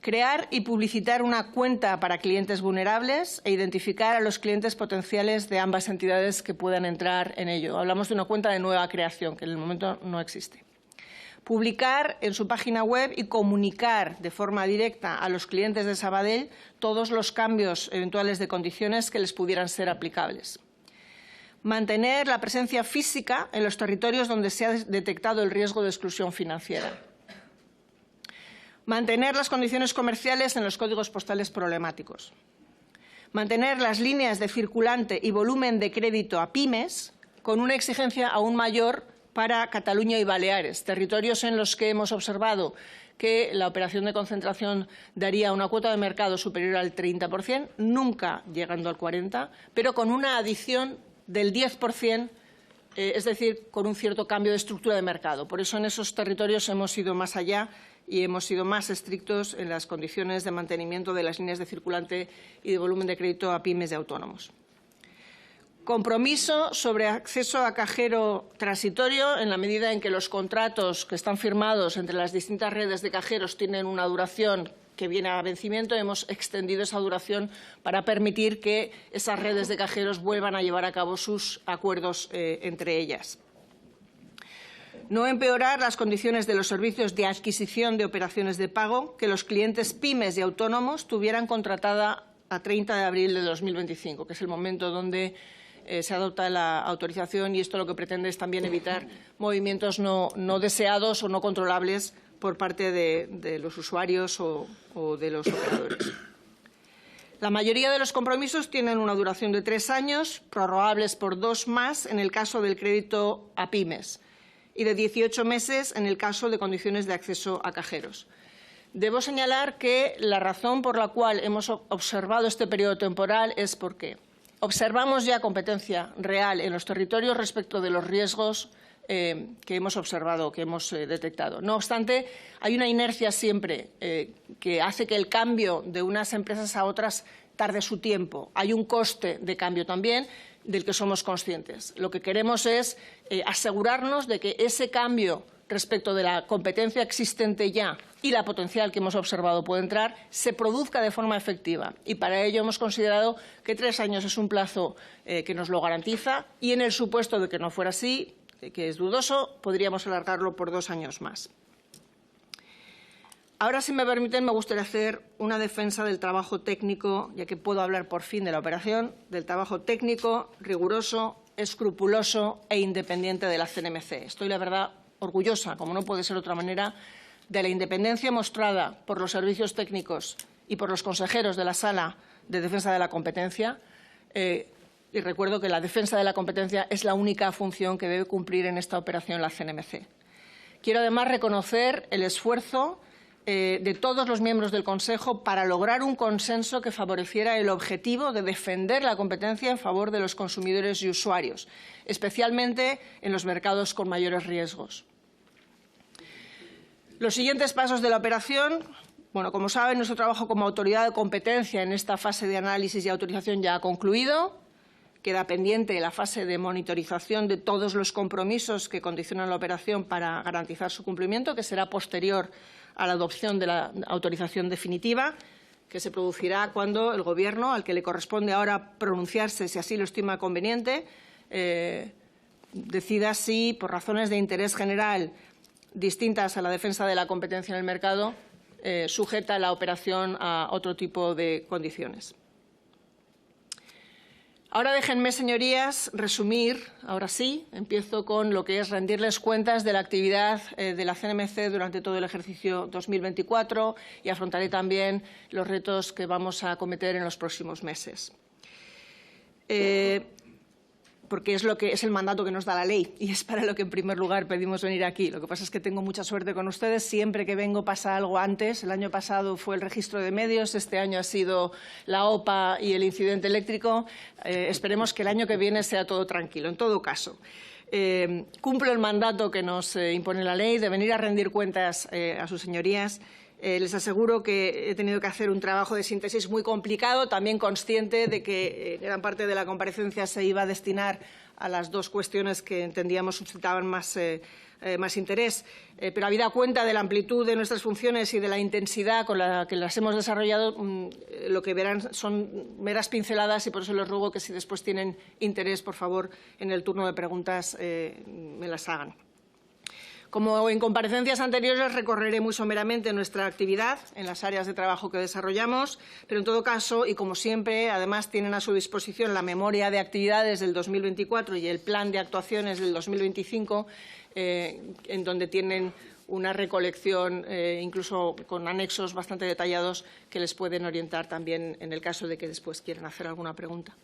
Crear y publicitar una cuenta para clientes vulnerables e identificar a los clientes potenciales de ambas entidades que puedan entrar en ello. Hablamos de una cuenta de nueva creación, que en el momento no existe. Publicar en su página web y comunicar de forma directa a los clientes de Sabadell todos los cambios eventuales de condiciones que les pudieran ser aplicables. Mantener la presencia física en los territorios donde se ha detectado el riesgo de exclusión financiera. Mantener las condiciones comerciales en los códigos postales problemáticos. Mantener las líneas de circulante y volumen de crédito a pymes con una exigencia aún mayor para Cataluña y Baleares, territorios en los que hemos observado que la operación de concentración daría una cuota de mercado superior al 30%, nunca llegando al 40%, pero con una adición del 10%, es decir, con un cierto cambio de estructura de mercado. Por eso en esos territorios hemos ido más allá y hemos sido más estrictos en las condiciones de mantenimiento de las líneas de circulante y de volumen de crédito a pymes y autónomos. Compromiso sobre acceso a cajero transitorio en la medida en que los contratos que están firmados entre las distintas redes de cajeros tienen una duración que viene a vencimiento. Hemos extendido esa duración para permitir que esas redes de cajeros vuelvan a llevar a cabo sus acuerdos entre ellas. No empeorar las condiciones de los servicios de adquisición de operaciones de pago que los clientes pymes y autónomos tuvieran contratada a 30 de abril de 2025, que es el momento donde se adopta la autorización, y esto lo que pretende es también evitar movimientos no deseados o no controlables por parte de los usuarios o de los operadores. La mayoría de los compromisos tienen una duración de 3 años, prorrogables por 2 más en el caso del crédito a pymes, y de 18 meses en el caso de condiciones de acceso a cajeros. Debo señalar que la razón por la cual hemos observado este periodo temporal es porque observamos ya competencia real en los territorios respecto de los riesgos que hemos observado, que hemos detectado. No obstante, hay una inercia siempre que hace que el cambio de unas empresas a otras tarde su tiempo. Hay un coste de cambio también del que somos conscientes. Lo que queremos es asegurarnos de que ese cambio respecto de la competencia existente ya y la potencial que hemos observado puede entrar, se produzca de forma efectiva. Y para ello hemos considerado que 3 años es un plazo que nos lo garantiza, y en el supuesto de que no fuera así, que es dudoso, podríamos alargarlo por 2 años más. Ahora, si me permiten, me gustaría hacer una defensa del trabajo técnico, ya que puedo hablar por fin de la operación, del trabajo técnico, riguroso, escrupuloso e independiente de la CNMC. Estoy, la verdad, orgullosa, como no puede ser de otra manera, de la independencia mostrada por los servicios técnicos y por los consejeros de la Sala de Defensa de la Competencia. Y recuerdo que la defensa de la competencia es la única función que debe cumplir en esta operación la CNMC. Quiero además reconocer el esfuerzo de todos los miembros del Consejo para lograr un consenso que favoreciera el objetivo de defender la competencia en favor de los consumidores y usuarios, especialmente en los mercados con mayores riesgos. Los siguientes pasos de la operación. Bueno, como saben, nuestro trabajo como autoridad de competencia en esta fase de análisis y autorización ya ha concluido. Queda pendiente la fase de monitorización de todos los compromisos que condicionan la operación para garantizar su cumplimiento, que será posterior a la adopción de la autorización definitiva, que se producirá cuando el Gobierno, al que le corresponde ahora pronunciarse, si así lo estima conveniente, decida si, por razones de interés general distintas a la defensa de la competencia en el mercado, sujeta la operación a otro tipo de condiciones. Ahora déjenme, señorías, resumir, ahora sí, empiezo con lo que es rendirles cuentas de la actividad de la CNMC durante todo el ejercicio 2024 y afrontaré también los retos que vamos a acometer en los próximos meses. Porque es el mandato que nos da la ley y es para lo que en primer lugar pedimos venir aquí. Lo que pasa es que tengo mucha suerte con ustedes. Siempre que vengo pasa algo antes. El año pasado fue el registro de medios, este año ha sido la OPA y el incidente eléctrico. Esperemos que el año que viene sea todo tranquilo. En todo caso, cumplo el mandato que nos impone la ley de venir a rendir cuentas a sus señorías Les aseguro que he tenido que hacer un trabajo de síntesis muy complicado, también consciente de que gran parte de la comparecencia se iba a destinar a las dos cuestiones que entendíamos suscitaban más interés. Pero habida cuenta de la amplitud de nuestras funciones y de la intensidad con la que las hemos desarrollado, lo que verán son meras pinceladas y por eso les ruego que si después tienen interés, por favor, en el turno de preguntas me las hagan. Como en comparecencias anteriores, recorreré muy someramente nuestra actividad en las áreas de trabajo que desarrollamos, pero en todo caso, y como siempre, además tienen a su disposición la memoria de actividades del 2024 y el plan de actuaciones del 2025, en donde tienen una recolección, incluso con anexos bastante detallados, que les pueden orientar también en el caso de que después quieran hacer alguna pregunta.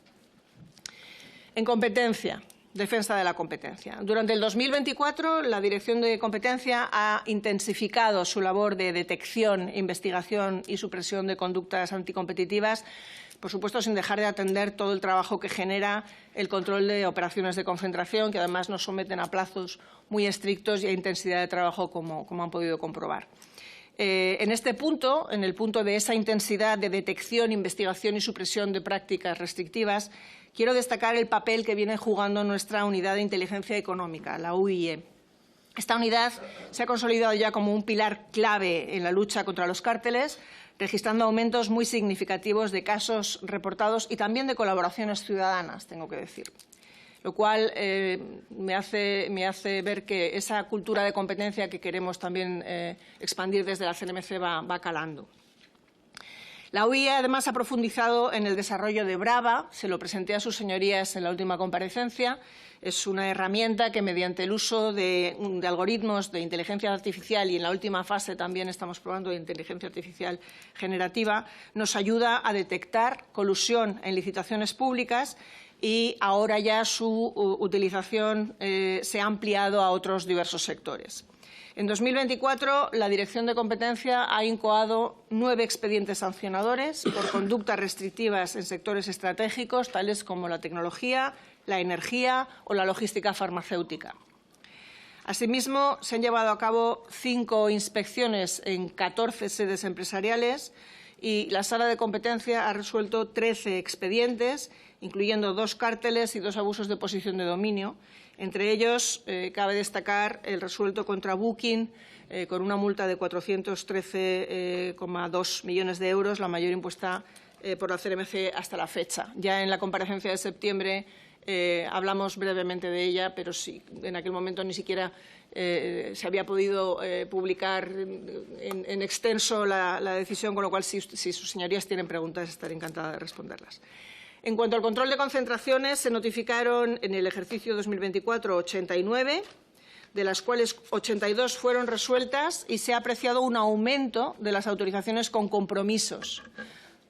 En competencia. Defensa de la competencia. Durante el 2024, la Dirección de Competencia ha intensificado su labor de detección, investigación y supresión de conductas anticompetitivas, por supuesto, sin dejar de atender todo el trabajo que genera el control de operaciones de concentración, que además nos someten a plazos muy estrictos y a intensidad de trabajo, como han podido comprobar. En este punto, en el punto de esa intensidad de detección, investigación y supresión de prácticas restrictivas, quiero destacar el papel que viene jugando nuestra unidad de inteligencia económica, la UIE. Esta unidad se ha consolidado ya como un pilar clave en la lucha contra los cárteles, registrando aumentos muy significativos de casos reportados y también de colaboraciones ciudadanas, tengo que decir. Lo cual me hace ver que esa cultura de competencia que queremos también expandir desde la CNMC va calando. La UIE, además, ha profundizado en el desarrollo de Brava. Se lo presenté a sus señorías en la última comparecencia. Es una herramienta que, mediante el uso de algoritmos de inteligencia artificial y en la última fase también estamos probando de inteligencia artificial generativa, nos ayuda a detectar colusión en licitaciones públicas y ahora ya su utilización se ha ampliado a otros diversos sectores. En 2024, la Dirección de Competencia ha incoado 9 expedientes sancionadores por conductas restrictivas en sectores estratégicos, tales como la tecnología, la energía o la logística farmacéutica. Asimismo, se han llevado a cabo 5 inspecciones en 14 sedes empresariales y la Sala de Competencia ha resuelto 13 expedientes, incluyendo 2 cárteles y 2 abusos de posición de dominio. Entre ellos, cabe destacar el resuelto contra Booking, con una multa de 413,2 millones de euros, la mayor impuesta por la CNMC hasta la fecha. Ya en la comparecencia de septiembre hablamos brevemente de ella, pero sí, en aquel momento ni siquiera se había podido publicar en extenso la decisión, con lo cual, si sus señorías tienen preguntas, estaré encantada de responderlas. En cuanto al control de concentraciones, se notificaron en el ejercicio 2024 89, de las cuales 82 fueron resueltas y se ha apreciado un aumento de las autorizaciones con compromisos,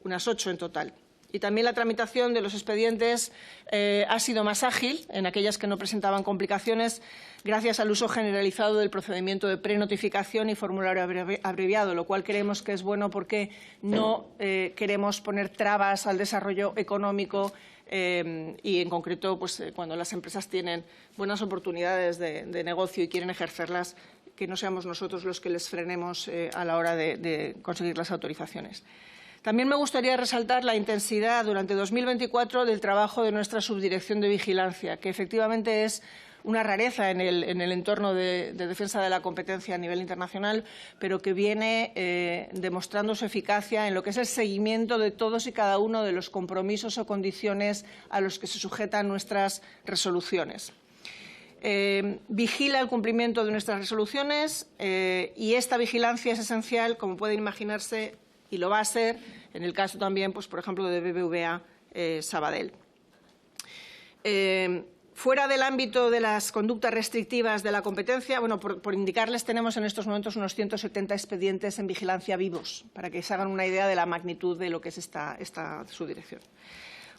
unas 8 en total. Y también la tramitación de los expedientes ha sido más ágil en aquellas que no presentaban complicaciones, gracias al uso generalizado del procedimiento de prenotificación y formulario abreviado, lo cual creemos que es bueno porque no queremos poner trabas al desarrollo económico y, en concreto, pues, cuando las empresas tienen buenas oportunidades de negocio y quieren ejercerlas, que no seamos nosotros los que les frenemos a la hora de conseguir las autorizaciones. También me gustaría resaltar la intensidad durante 2024 del trabajo de nuestra subdirección de vigilancia, que efectivamente es una rareza en el entorno de defensa de la competencia a nivel internacional, pero que viene demostrando su eficacia en lo que es el seguimiento de todos y cada uno de los compromisos o condiciones a los que se sujetan nuestras resoluciones. Vigila el cumplimiento de nuestras resoluciones y esta vigilancia es esencial, como pueden imaginarse, y lo va a ser en el caso también, pues, por ejemplo, de BBVA Sabadell. Fuera del ámbito de las conductas restrictivas de la competencia, bueno, por indicarles, tenemos en estos momentos unos 170 expedientes en vigilancia vivos, para que se hagan una idea de la magnitud de lo que es esta subdirección.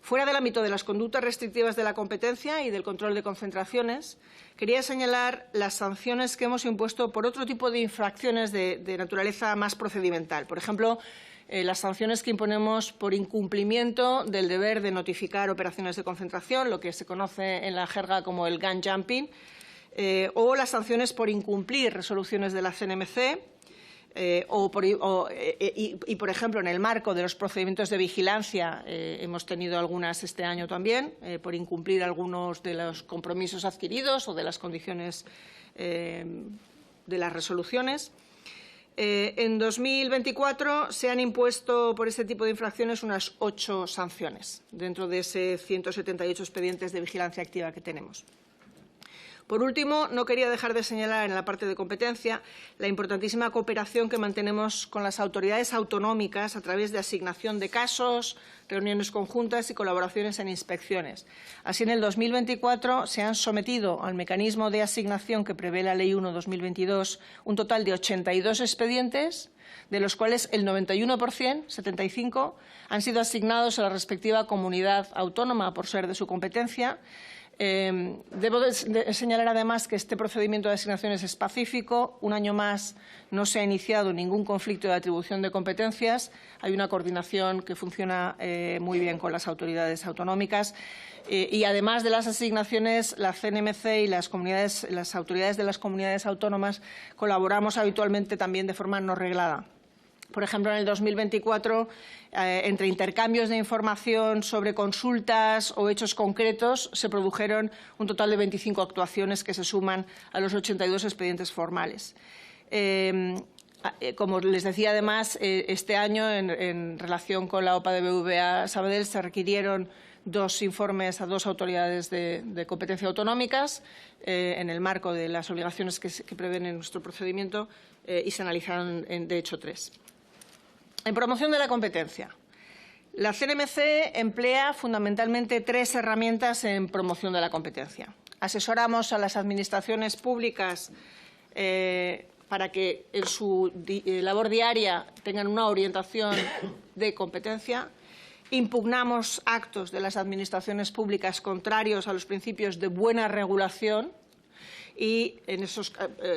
Fuera del ámbito de las conductas restrictivas de la competencia y del control de concentraciones, quería señalar las sanciones que hemos impuesto por otro tipo de infracciones de naturaleza más procedimental. Por ejemplo, las sanciones que imponemos por incumplimiento del deber de notificar operaciones de concentración, lo que se conoce en la jerga como el gun jumping, o las sanciones por incumplir resoluciones de la CNMC, Por ejemplo, en el marco de los procedimientos de vigilancia, hemos tenido algunas este año también, por incumplir algunos de los compromisos adquiridos o de las condiciones de las resoluciones. En 2024 se han impuesto por este tipo de infracciones unas 8 sanciones dentro de ese 178 expedientes de vigilancia activa que tenemos. Por último, no quería dejar de señalar en la parte de competencia la importantísima cooperación que mantenemos con las autoridades autonómicas a través de asignación de casos, reuniones conjuntas y colaboraciones en inspecciones. Así, en el 2024 se han sometido al mecanismo de asignación que prevé la Ley 1/2022 un total de 82 expedientes, de los cuales el 91%, 75, han sido asignados a la respectiva comunidad autónoma por ser de su competencia. Debo señalar además que este procedimiento de asignaciones es pacífico. Un año más no se ha iniciado ningún conflicto de atribución de competencias. Hay una coordinación que funciona muy bien con las autoridades autonómicas. Y además de las asignaciones, la CNMC y las autoridades de las comunidades autónomas colaboramos habitualmente también de forma no reglada. Por ejemplo, en el 2024, entre intercambios de información sobre consultas o hechos concretos, se produjeron un total de 25 actuaciones que se suman a los 82 expedientes formales. Como les decía, además, este año, en relación con la OPA de BBVA Sabadell, se requirieron 2 informes a 2 autoridades de competencia autonómicas en el marco de las obligaciones que prevén en nuestro procedimiento y se analizaron, de hecho, 3. En promoción de la competencia. La CNMC emplea fundamentalmente 3 herramientas en promoción de la competencia. Asesoramos a las administraciones públicas para que en su labor diaria tengan una orientación de competencia. Impugnamos actos de las administraciones públicas contrarios a los principios de buena regulación. Y,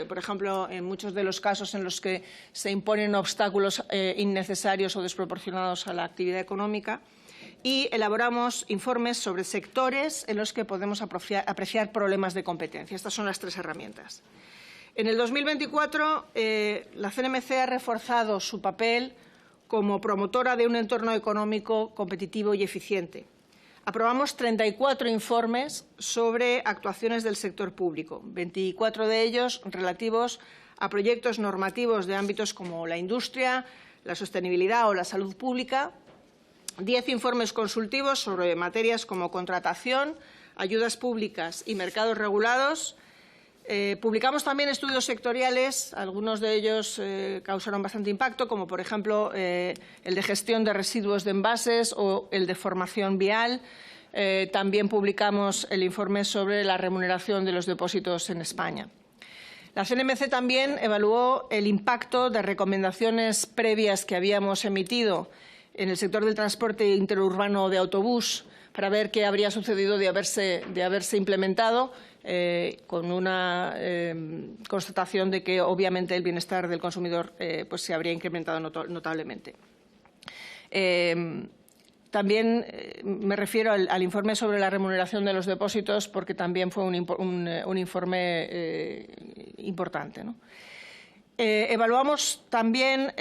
por ejemplo, en muchos de los casos en los que se imponen obstáculos innecesarios o desproporcionados a la actividad económica, y elaboramos informes sobre sectores en los que podemos apreciar problemas de competencia. Estas son las 3 herramientas. En el 2024, la CNMC ha reforzado su papel como promotora de un entorno económico competitivo y eficiente. Aprobamos 34 informes sobre actuaciones del sector público, 24 de ellos relativos a proyectos normativos de ámbitos como la industria, la sostenibilidad o la salud pública, 10 informes consultivos sobre materias como contratación, ayudas públicas y mercados regulados. Publicamos también estudios sectoriales, algunos de ellos causaron bastante impacto, como por ejemplo el de gestión de residuos de envases o el de formación vial. También publicamos el informe sobre la remuneración de los depósitos en España. La CNMC también evaluó el impacto de recomendaciones previas que habíamos emitido en el sector del transporte interurbano de autobús para ver qué habría sucedido de haberse implementado, con una constatación de que obviamente el bienestar del consumidor pues se habría incrementado notablemente. También me refiero al informe sobre la remuneración de los depósitos, porque también fue un informe importante, ¿no? Evaluamos también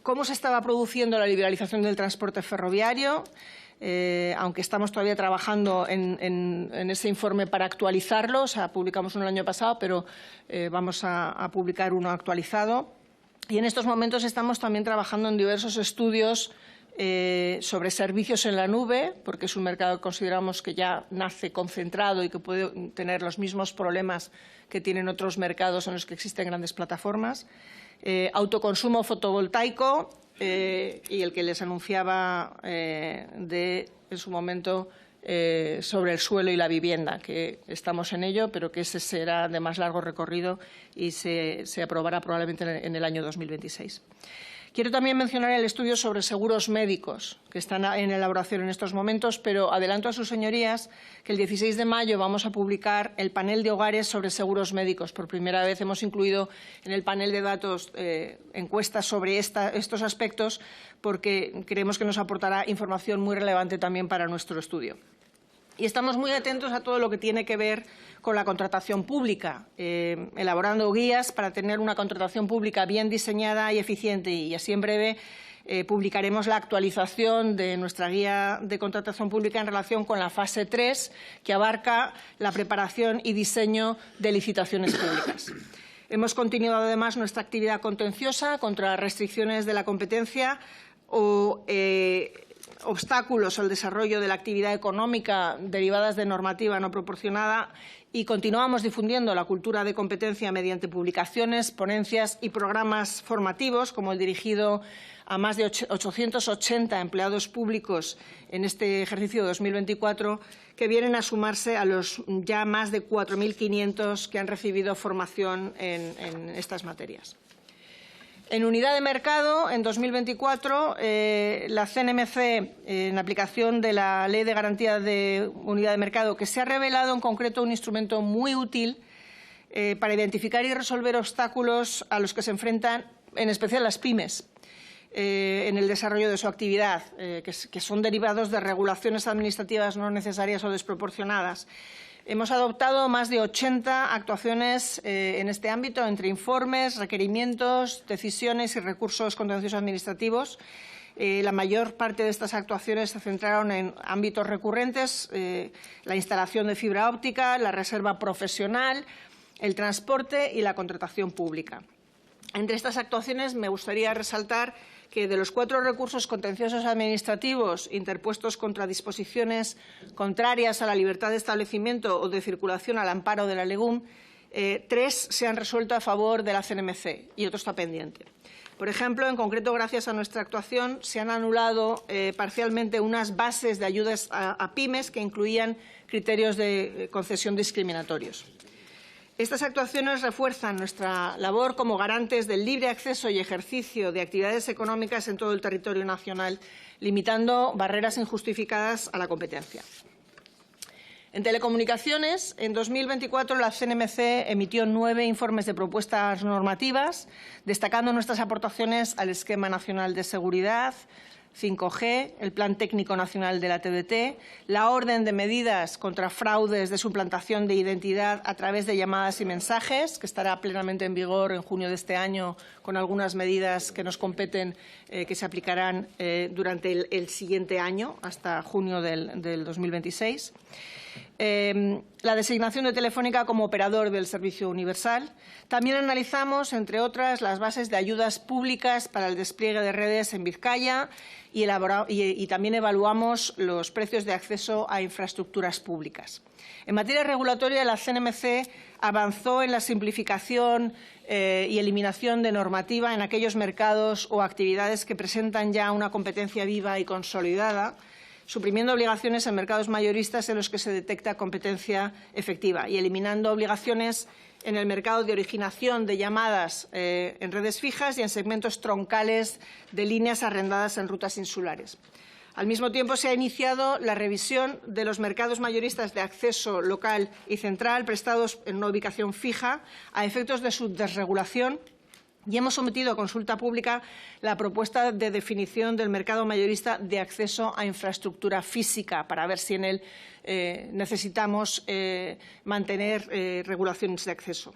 cómo se estaba produciendo la liberalización del transporte ferroviario, aunque estamos todavía trabajando en ese informe para actualizarlo. O sea, publicamos uno el año pasado, pero vamos a publicar uno actualizado. Y en estos momentos estamos también trabajando en diversos estudios sobre servicios en la nube, porque es un mercado que consideramos que ya nace concentrado y que puede tener los mismos problemas que tienen otros mercados en los que existen grandes plataformas. Autoconsumo fotovoltaico y el que les anunciaba en su momento sobre el suelo y la vivienda, que estamos en ello, pero que ese será de más largo recorrido y se aprobará probablemente en el año 2026. Quiero también mencionar el estudio sobre seguros médicos, que están en elaboración en estos momentos, pero adelanto a sus señorías que el 16 de mayo vamos a publicar el panel de hogares sobre seguros médicos. Por primera vez hemos incluido en el panel de datos encuestas sobre estos aspectos, porque creemos que nos aportará información muy relevante también para nuestro estudio. Y estamos muy atentos a todo lo que tiene que ver con la contratación pública, elaborando guías para tener una contratación pública bien diseñada y eficiente. Y así en breve publicaremos la actualización de nuestra guía de contratación pública en relación con la fase 3, que abarca la preparación y diseño de licitaciones públicas. Hemos continuado, además, nuestra actividad contenciosa contra restricciones de la competencia o obstáculos al desarrollo de la actividad económica derivadas de normativa no proporcionada, y continuamos difundiendo la cultura de competencia mediante publicaciones, ponencias y programas formativos, como el dirigido a más de 880 empleados públicos en este ejercicio 2024, que vienen a sumarse a los ya más de 4.500 que han recibido formación en estas materias. En unidad de mercado, en 2024, la CNMC, en aplicación de la Ley de Garantía de Unidad de Mercado, que se ha revelado en concreto un instrumento muy útil para identificar y resolver obstáculos a los que se enfrentan, en especial las pymes, en el desarrollo de su actividad, que son derivados de regulaciones administrativas no necesarias o desproporcionadas. Hemos adoptado más de 80 actuaciones en este ámbito, entre informes, requerimientos, decisiones y recursos contenciosos administrativos. La mayor parte de estas actuaciones se centraron en ámbitos recurrentes: la instalación de fibra óptica, la reserva profesional, el transporte y la contratación pública. Entre estas actuaciones me gustaría resaltar que de los 4 recursos contenciosos administrativos interpuestos contra disposiciones contrarias a la libertad de establecimiento o de circulación al amparo de la LEGUM, 3 se han resuelto a favor de la CNMC y otro está pendiente. Por ejemplo, en concreto, gracias a nuestra actuación, se han anulado parcialmente unas bases de ayudas a pymes que incluían criterios de concesión discriminatorios. Estas actuaciones refuerzan nuestra labor como garantes del libre acceso y ejercicio de actividades económicas en todo el territorio nacional, limitando barreras injustificadas a la competencia. En telecomunicaciones, en 2024 la CNMC emitió 9 informes de propuestas normativas, destacando nuestras aportaciones al Esquema Nacional de Seguridad, 5G, el Plan Técnico Nacional de la TDT, la orden de medidas contra fraudes de suplantación de identidad a través de llamadas y mensajes, que estará plenamente en vigor en junio de este año, con algunas medidas que nos competen que se aplicarán durante el siguiente año, hasta junio del 2026. La designación de Telefónica como operador del servicio universal. También analizamos, entre otras, las bases de ayudas públicas para el despliegue de redes en Vizcaya y también evaluamos los precios de acceso a infraestructuras públicas. En materia regulatoria, la CNMC avanzó en la simplificación y eliminación de normativa en aquellos mercados o actividades que presentan ya una competencia viva y consolidada, suprimiendo obligaciones en mercados mayoristas en los que se detecta competencia efectiva y eliminando obligaciones en el mercado de originación de llamadas en redes fijas y en segmentos troncales de líneas arrendadas en rutas insulares. Al mismo tiempo, se ha iniciado la revisión de los mercados mayoristas de acceso local y central prestados en una ubicación fija a efectos de su desregulación, y hemos sometido a consulta pública la propuesta de definición del mercado mayorista de acceso a infraestructura física para ver si en él necesitamos mantener regulaciones de acceso.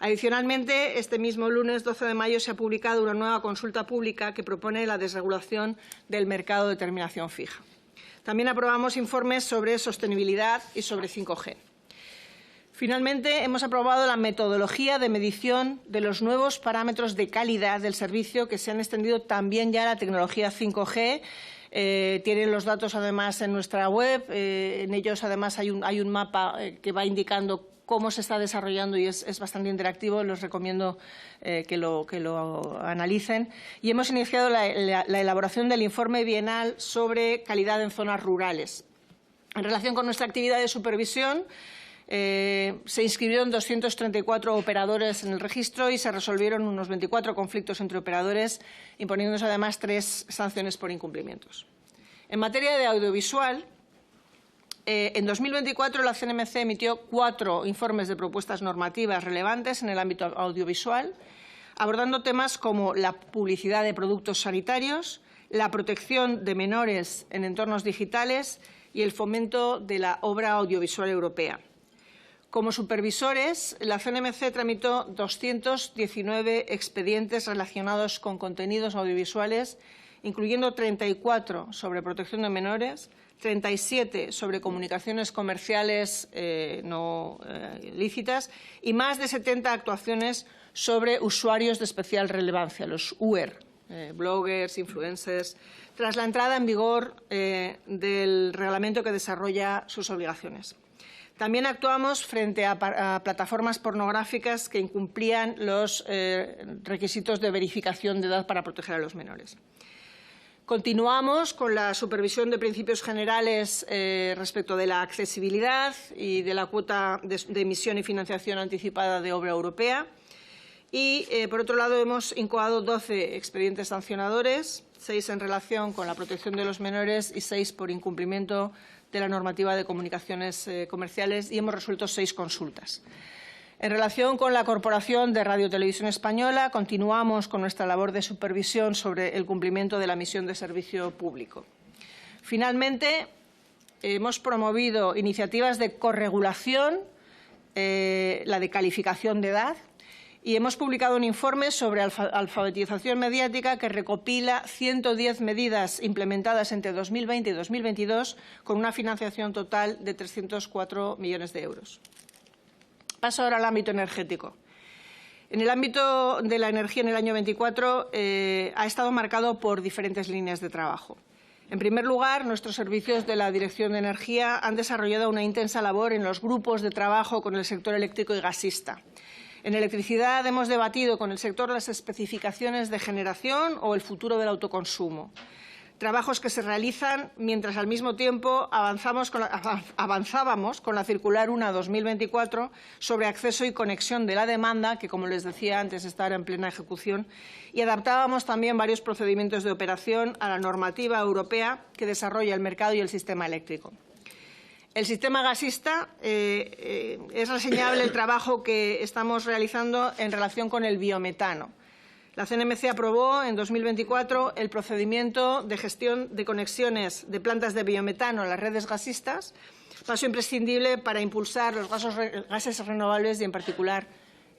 Adicionalmente, este mismo lunes 12 de mayo se ha publicado una nueva consulta pública que propone la desregulación del mercado de terminación fija. También aprobamos informes sobre sostenibilidad y sobre 5G. Finalmente, hemos aprobado la metodología de medición de los nuevos parámetros de calidad del servicio que se han extendido también ya a la tecnología 5G. Tienen los datos, además, en nuestra web. En ellos, además, hay un mapa que va indicando cómo se está desarrollando y es bastante interactivo. Les recomiendo que lo analicen. Y hemos iniciado la elaboración del informe bienal sobre calidad en zonas rurales. En relación con nuestra actividad de supervisión, se inscribieron 234 operadores en el registro y se resolvieron unos 24 conflictos entre operadores, imponiéndose además 3 sanciones por incumplimientos. En materia de audiovisual, en 2024 la CNMC emitió 4 informes de propuestas normativas relevantes en el ámbito audiovisual, abordando temas como la publicidad de productos sanitarios, la protección de menores en entornos digitales y el fomento de la obra audiovisual europea. Como supervisores, la CNMC tramitó 219 expedientes relacionados con contenidos audiovisuales, incluyendo 34 sobre protección de menores, 37 sobre comunicaciones comerciales no lícitas y más de 70 actuaciones sobre usuarios de especial relevancia, los UR, bloggers, influencers, tras la entrada en vigor del reglamento que desarrolla sus obligaciones. También actuamos frente a plataformas pornográficas que incumplían los requisitos de verificación de edad para proteger a los menores. Continuamos con la supervisión de principios generales respecto de la accesibilidad y de la cuota de emisión y financiación anticipada de obra europea. Y, por otro lado, hemos incoado 12 expedientes sancionadores, 6 en relación con la protección de los menores y 6 por incumplimiento de la normativa de comunicaciones comerciales, y hemos resuelto 6 consultas. En relación con la Corporación de Radio Televisión Española, continuamos con nuestra labor de supervisión sobre el cumplimiento de la misión de servicio público. Finalmente, hemos promovido iniciativas de corregulación, la de calificación de edad, y hemos publicado un informe sobre alfabetización mediática que recopila 110 medidas implementadas entre 2020 y 2022 con una financiación total de 304 millones de euros. Paso ahora al ámbito energético. En el ámbito de la energía en el año 24 ha estado marcado por diferentes líneas de trabajo. En primer lugar, nuestros servicios de la Dirección de Energía han desarrollado una intensa labor en los grupos de trabajo con el sector eléctrico y gasista. En electricidad hemos debatido con el sector las especificaciones de generación o el futuro del autoconsumo. Trabajos que se realizan mientras al mismo tiempo avanzábamos con la Circular 1/2024 sobre acceso y conexión de la demanda, que, como les decía antes, está en plena ejecución, y adaptábamos también varios procedimientos de operación a la normativa europea que desarrolla el mercado y el sistema eléctrico. El sistema gasista, es reseñable el trabajo que estamos realizando en relación con el biometano. La CNMC aprobó en 2024 el procedimiento de gestión de conexiones de plantas de biometano a las redes gasistas, paso imprescindible para impulsar los gases renovables y, en particular,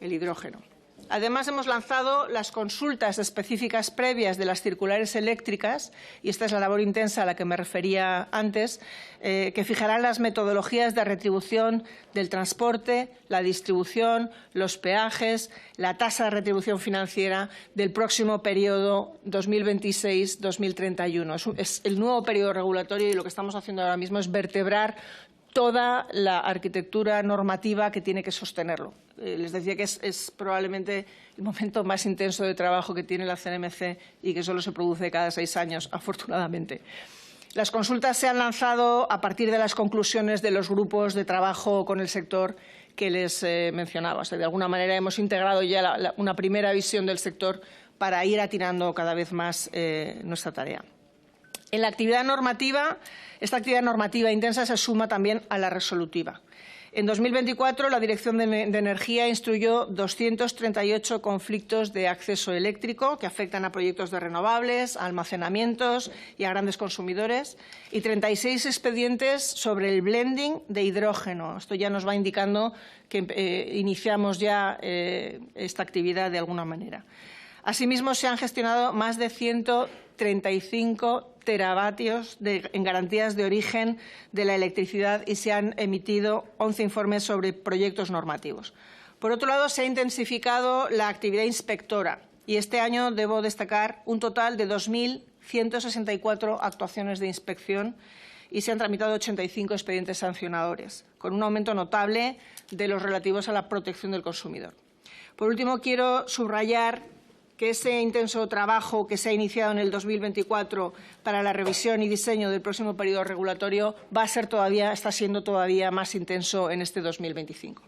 el hidrógeno. Además, hemos lanzado las consultas específicas previas de las circulares eléctricas, y esta es la labor intensa a la que me refería antes, que fijarán las metodologías de retribución del transporte, la distribución, los peajes, la tasa de retribución financiera del próximo periodo 2026-2031. Es el nuevo periodo regulatorio, y lo que estamos haciendo ahora mismo es vertebrar toda la arquitectura normativa que tiene que sostenerlo. Les decía que es probablemente el momento más intenso de trabajo que tiene la CNMC y que solo se produce cada 6 años, afortunadamente. Las consultas se han lanzado a partir de las conclusiones de los grupos de trabajo con el sector que les mencionaba. O sea, de alguna manera hemos integrado ya una primera visión del sector para ir atinando cada vez más nuestra tarea. En la actividad normativa, esta actividad normativa intensa se suma también a la resolutiva. En 2024, la Dirección de Energía instruyó 238 conflictos de acceso eléctrico que afectan a proyectos de renovables, a almacenamientos y a grandes consumidores, y 36 expedientes sobre el blending de hidrógeno. Esto ya nos va indicando que iniciamos ya esta actividad de alguna manera. Asimismo, se han gestionado más de 135 teravatios en garantías de origen de la electricidad y se han emitido 11 informes sobre proyectos normativos. Por otro lado, se ha intensificado la actividad inspectora y este año debo destacar un total de 2.164 actuaciones de inspección y se han tramitado 85 expedientes sancionadores, con un aumento notable de los relativos a la protección del consumidor. Por último, quiero subrayar que ese intenso trabajo que se ha iniciado en el 2024 para la revisión y diseño del próximo periodo regulatorio está siendo todavía más intenso en este 2025.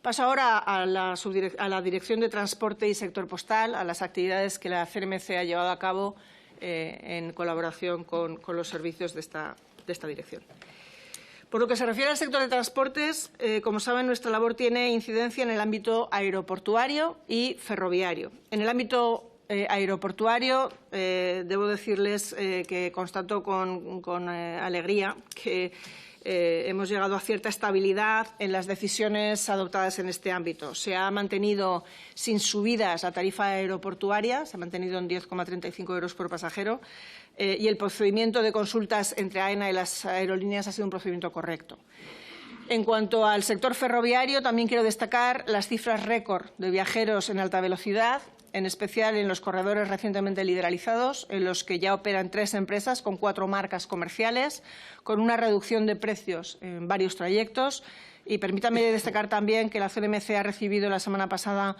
Paso ahora a la Dirección de Transporte y Sector Postal, a las actividades que la CNMC ha llevado a cabo en colaboración con los servicios de esta dirección. Por lo que se refiere al sector de transportes, como saben, nuestra labor tiene incidencia en el ámbito aeroportuario y ferroviario. En el ámbito aeroportuario, debo decirles que constato con alegría que hemos llegado a cierta estabilidad en las decisiones adoptadas en este ámbito. Se ha mantenido sin subidas la tarifa aeroportuaria, se ha mantenido en 10,35 euros por pasajero, y el procedimiento de consultas entre AENA y las aerolíneas ha sido un procedimiento correcto. En cuanto al sector ferroviario, también quiero destacar las cifras récord de viajeros en alta velocidad, en especial en los corredores recientemente liberalizados, en los que ya operan 3 empresas con 4 marcas comerciales, con una reducción de precios en varios trayectos. Y permítame destacar también que la CNMC ha recibido la semana pasada,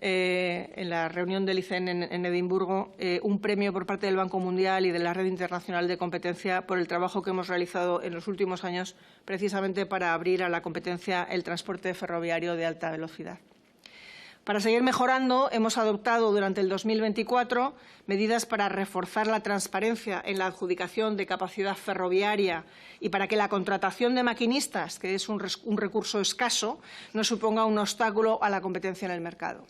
en la reunión del ICEN en Edimburgo, un premio por parte del Banco Mundial y de la Red Internacional de Competencia por el trabajo que hemos realizado en los últimos años, precisamente para abrir a la competencia el transporte ferroviario de alta velocidad. Para seguir mejorando, hemos adoptado durante el 2024 medidas para reforzar la transparencia en la adjudicación de capacidad ferroviaria y para que la contratación de maquinistas, que es un recurso escaso, no suponga un obstáculo a la competencia en el mercado.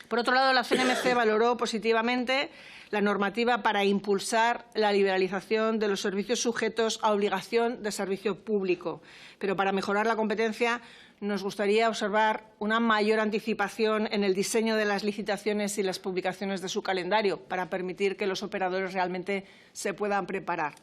Por otro lado, la CNMC valoró positivamente la normativa para impulsar la liberalización de los servicios sujetos a obligación de servicio público. Pero para mejorar la competencia nos gustaría observar una mayor anticipación en el diseño de las licitaciones y las publicaciones de su calendario para permitir que los operadores realmente se puedan preparar.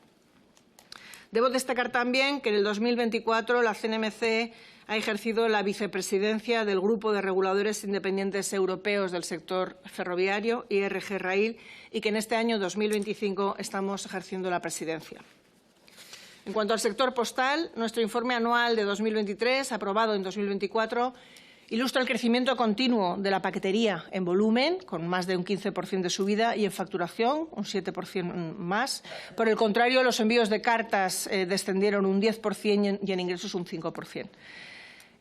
Debo destacar también que en el 2024 la CNMC ha ejercido la vicepresidencia del Grupo de Reguladores Independientes Europeos del Sector Ferroviario, IRG Rail, y que en este año 2025 estamos ejerciendo la presidencia. En cuanto al sector postal, nuestro informe anual de 2023, aprobado en 2024, ilustra el crecimiento continuo de la paquetería en volumen, con más de un 15% de subida, y en facturación, un 7% más. Por el contrario, los envíos de cartas descendieron un 10% y en ingresos un 5%.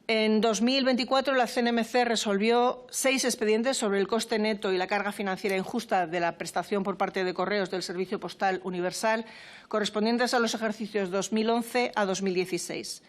En 2024, la CNMC resolvió 6 expedientes sobre el coste neto y la carga financiera injusta de la prestación por parte de Correos del Servicio Postal Universal, correspondientes a los ejercicios 2011 a 2016.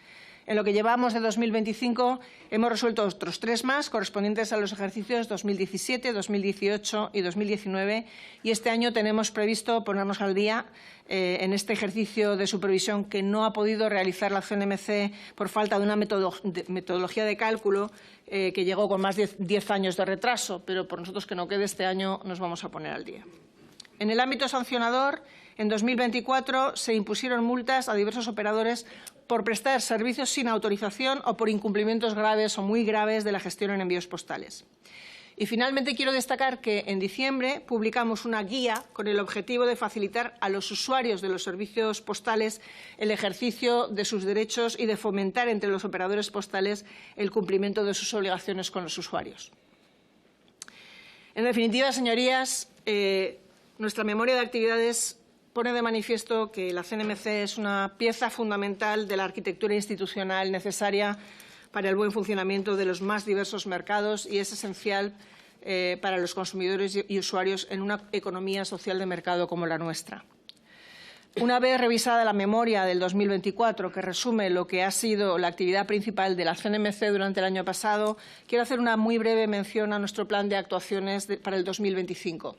En lo que llevamos de 2025, hemos resuelto otros 3 más, correspondientes a los ejercicios 2017, 2018 y 2019, y este año tenemos previsto ponernos al día en este ejercicio de supervisión que no ha podido realizar la CNMC por falta de una metodología de cálculo que llegó con más de 10 años de retraso, pero por nosotros que no quede este año nos vamos a poner al día. En el ámbito sancionador, en 2024 se impusieron multas a diversos operadores por prestar servicios sin autorización o por incumplimientos graves o muy graves de la gestión en envíos postales. Y finalmente quiero destacar que en diciembre publicamos una guía con el objetivo de facilitar a los usuarios de los servicios postales el ejercicio de sus derechos y de fomentar entre los operadores postales el cumplimiento de sus obligaciones con los usuarios. En definitiva, señorías, nuestra memoria de actividades pone de manifiesto que la CNMC es una pieza fundamental de la arquitectura institucional necesaria para el buen funcionamiento de los más diversos mercados y es esencial para los consumidores y usuarios en una economía social de mercado como la nuestra. Una vez revisada la memoria del 2024, que resume lo que ha sido la actividad principal de la CNMC durante el año pasado, quiero hacer una muy breve mención a nuestro plan de actuaciones para el 2025.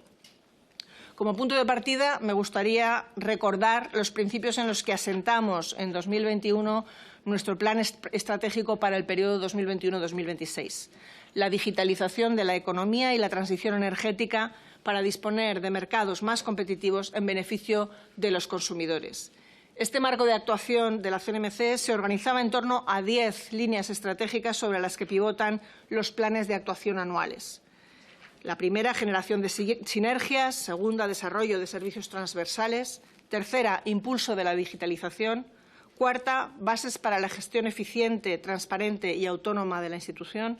Como punto de partida, me gustaría recordar los principios en los que asentamos en 2021 nuestro plan estratégico para el periodo 2021-2026. La digitalización de la economía y la transición energética para disponer de mercados más competitivos en beneficio de los consumidores. Este marco de actuación de la CNMC se organizaba en torno a 10 líneas estratégicas sobre las que pivotan los planes de actuación anuales. La primera, generación de sinergias. Segunda, desarrollo de servicios transversales. Tercera, impulso de la digitalización. Cuarta, bases para la gestión eficiente, transparente y autónoma de la institución.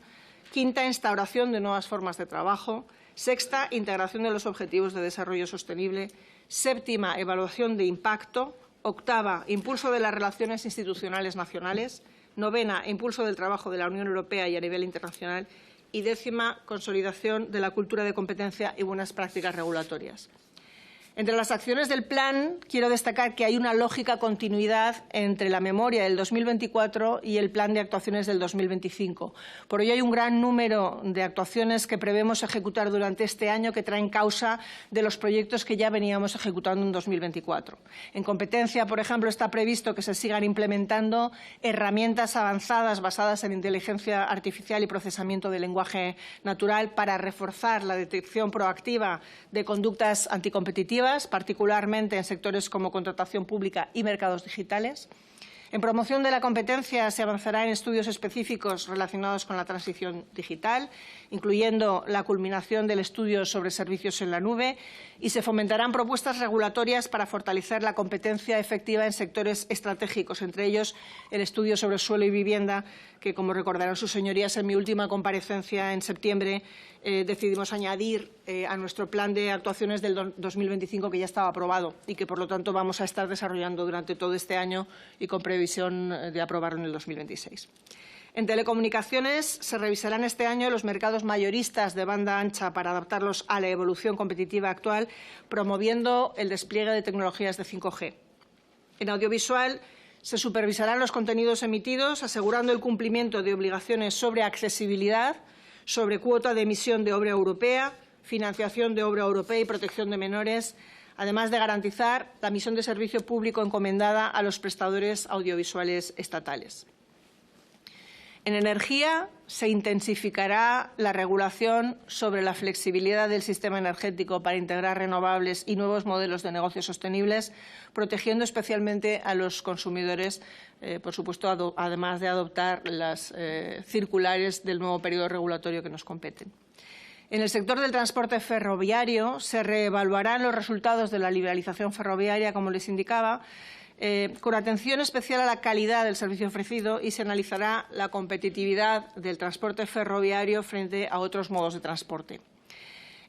Quinta, instauración de nuevas formas de trabajo. Sexta, integración de los objetivos de desarrollo sostenible. Séptima, evaluación de impacto. Octava, impulso de las relaciones institucionales nacionales. Novena, impulso del trabajo de la Unión Europea y a nivel internacional. Y décima, consolidación de la cultura de competencia y buenas prácticas regulatorias. Entre las acciones del plan, quiero destacar que hay una lógica continuidad entre la memoria del 2024 y el plan de actuaciones del 2025. Por ello, hay un gran número de actuaciones que prevemos ejecutar durante este año que traen causa de los proyectos que ya veníamos ejecutando en 2024. En competencia, por ejemplo, está previsto que se sigan implementando herramientas avanzadas basadas en inteligencia artificial y procesamiento de lenguaje natural para reforzar la detección proactiva de conductas anticompetitivas, particularmente en sectores como contratación pública y mercados digitales. En promoción de la competencia se avanzará en estudios específicos relacionados con la transición digital, incluyendo la culminación del estudio sobre servicios en la nube, y se fomentarán propuestas regulatorias para fortalecer la competencia efectiva en sectores estratégicos, entre ellos el estudio sobre suelo y vivienda, que, como recordarán sus señorías, en mi última comparecencia en septiembre decidimos añadir a nuestro plan de actuaciones del 2025, que ya estaba aprobado y que, por lo tanto, vamos a estar desarrollando durante todo este año y con previsión de aprobarlo en el 2026. En telecomunicaciones se revisarán este año los mercados mayoristas de banda ancha para adaptarlos a la evolución competitiva actual, promoviendo el despliegue de tecnologías de 5G. En audiovisual se supervisarán los contenidos emitidos, asegurando el cumplimiento de obligaciones sobre accesibilidad, sobre cuota de emisión de obra europea, financiación de obra europea y protección de menores, además de garantizar la misión de servicio público encomendada a los prestadores audiovisuales estatales. En energía se intensificará la regulación sobre la flexibilidad del sistema energético para integrar renovables y nuevos modelos de negocios sostenibles, protegiendo especialmente a los consumidores, por supuesto, además de adoptar las circulares del nuevo periodo regulatorio que nos competen. En el sector del transporte ferroviario se reevaluarán los resultados de la liberalización ferroviaria, como les indicaba, con atención especial a la calidad del servicio ofrecido, y se analizará la competitividad del transporte ferroviario frente a otros modos de transporte.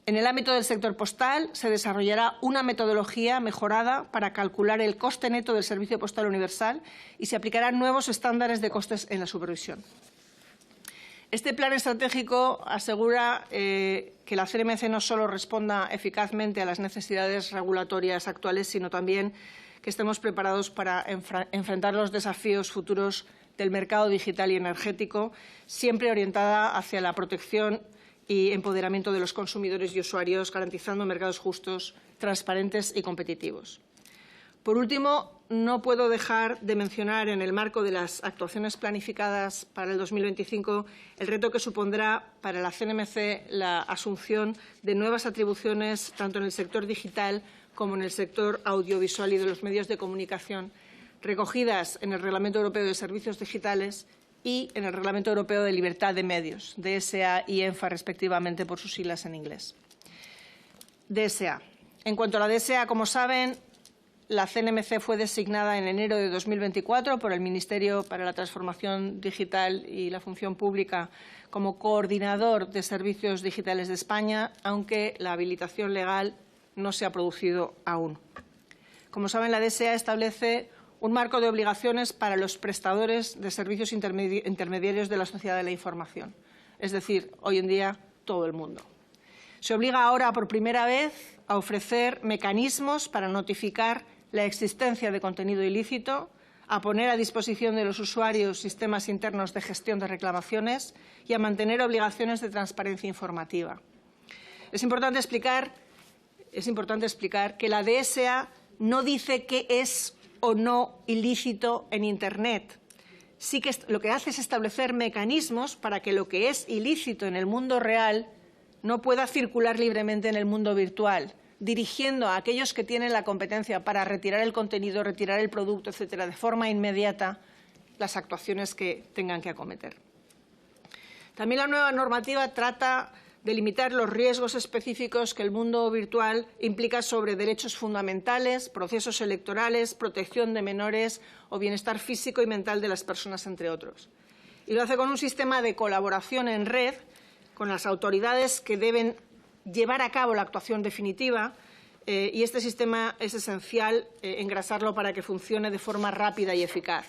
En el ámbito del sector postal se desarrollará una metodología mejorada para calcular el coste neto del servicio postal universal y se aplicarán nuevos estándares de costes en la supervisión. Este plan estratégico asegura que la CNMC no solo responda eficazmente a las necesidades regulatorias actuales, sino también que estemos preparados para enfrentar los desafíos futuros del mercado digital y energético, siempre orientada hacia la protección y empoderamiento de los consumidores y usuarios, garantizando mercados justos, transparentes y competitivos. Por último, no puedo dejar de mencionar, en el marco de las actuaciones planificadas para el 2025, el reto que supondrá para la CNMC la asunción de nuevas atribuciones tanto en el sector digital como en el sector audiovisual y de los medios de comunicación, recogidas en el Reglamento Europeo de Servicios Digitales y en el Reglamento Europeo de Libertad de Medios, DSA y ENFA, respectivamente, por sus siglas en inglés. DSA. En cuanto a la DSA, como saben, la CNMC fue designada en enero de 2024 por el Ministerio para la Transformación Digital y la Función Pública como coordinador de servicios digitales de España, aunque la habilitación legal no se ha producido aún. Como saben, la DSA establece un marco de obligaciones para los prestadores de servicios intermediarios de la sociedad de la información, es decir, hoy en día todo el mundo. Se obliga ahora por primera vez a ofrecer mecanismos para notificar la existencia de contenido ilícito, a poner a disposición de los usuarios sistemas internos de gestión de reclamaciones y a mantener obligaciones de transparencia informativa. Es importante explicar que la DSA no dice qué es o no ilícito en Internet. Sí que lo que hace es establecer mecanismos para que lo que es ilícito en el mundo real no pueda circular libremente en el mundo virtual, dirigiendo a aquellos que tienen la competencia para retirar el contenido, retirar el producto, etcétera, de forma inmediata las actuaciones que tengan que acometer. También la nueva normativa trata de limitar los riesgos específicos que el mundo virtual implica sobre derechos fundamentales, procesos electorales, protección de menores o bienestar físico y mental de las personas, entre otros. Y lo hace con un sistema de colaboración en red con las autoridades que deben llevar a cabo la actuación definitiva, y este sistema es esencial engrasarlo para que funcione de forma rápida y eficaz.